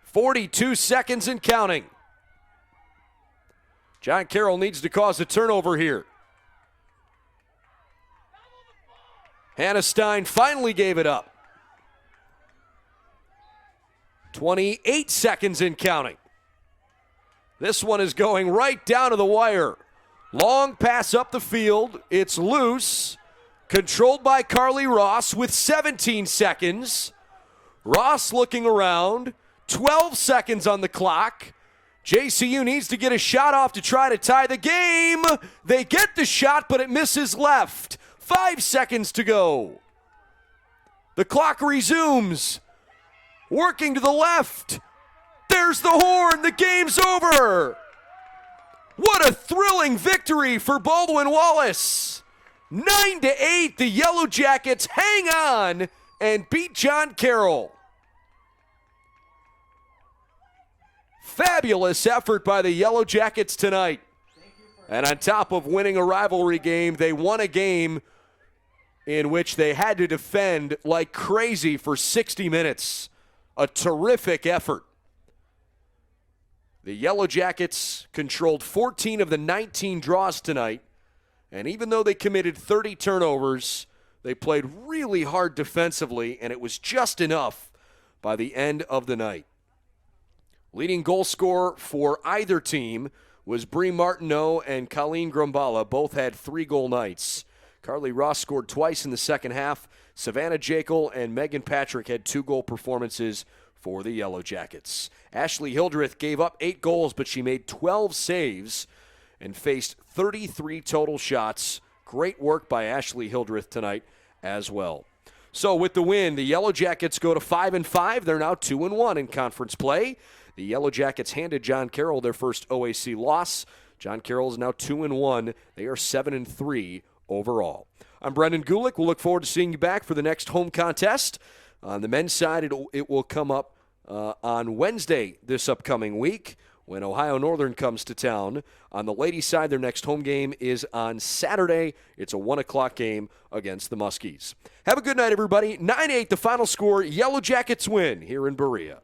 S1: 42 seconds and counting. John Carroll needs to cause a turnover here. Hannah Stein finally gave it up. 28 seconds in counting. This one is going right down to the wire. Long pass up the field. It's loose. Controlled by Carly Ross with 17 seconds. Ross looking around. 12 seconds on the clock. JCU needs to get a shot off to try to tie the game. They get the shot, but it misses left. 5 seconds to go. The clock resumes. Working to the left. There's the horn. The game's over. What a thrilling victory for Baldwin Wallace. 9-8, the Yellow Jackets hang on and beat John Carroll. Fabulous effort by the Yellow Jackets tonight. And on top of winning a rivalry game, they won a game in which they had to defend like crazy for 60 minutes. A terrific effort. The Yellow Jackets controlled 14 of the 19 draws tonight. And even though they committed 30 turnovers, they played really hard defensively, and it was just enough by the end of the night. Leading goal scorer for either team was Bree Martineau and Colleen Grumbala. Both had 3-goal nights. Carly Ross scored twice in the second half. Savannah Jekyll and Megan Patrick had 2-goal performances for the Yellow Jackets. Ashley Hildreth gave up 8 goals, but she made 12 saves and faced 33 total shots. Great work by Ashley Hildreth tonight as well. So with the win, the Yellow Jackets go to 5-5. They're now 2-1 in conference play. The Yellow Jackets handed John Carroll their first OAC loss. John Carroll is now 2-1. They are 7-3 overall. I'm Brendan Gulick. We'll look forward to seeing you back for the next home contest. On the men's side, it will come up on Wednesday this upcoming week when Ohio Northern comes to town. On the ladies' side, their next home game is on Saturday. It's a 1 o'clock game against the Muskies. Have a good night, everybody. 9-8 the final score. Yellow Jackets win here in Berea.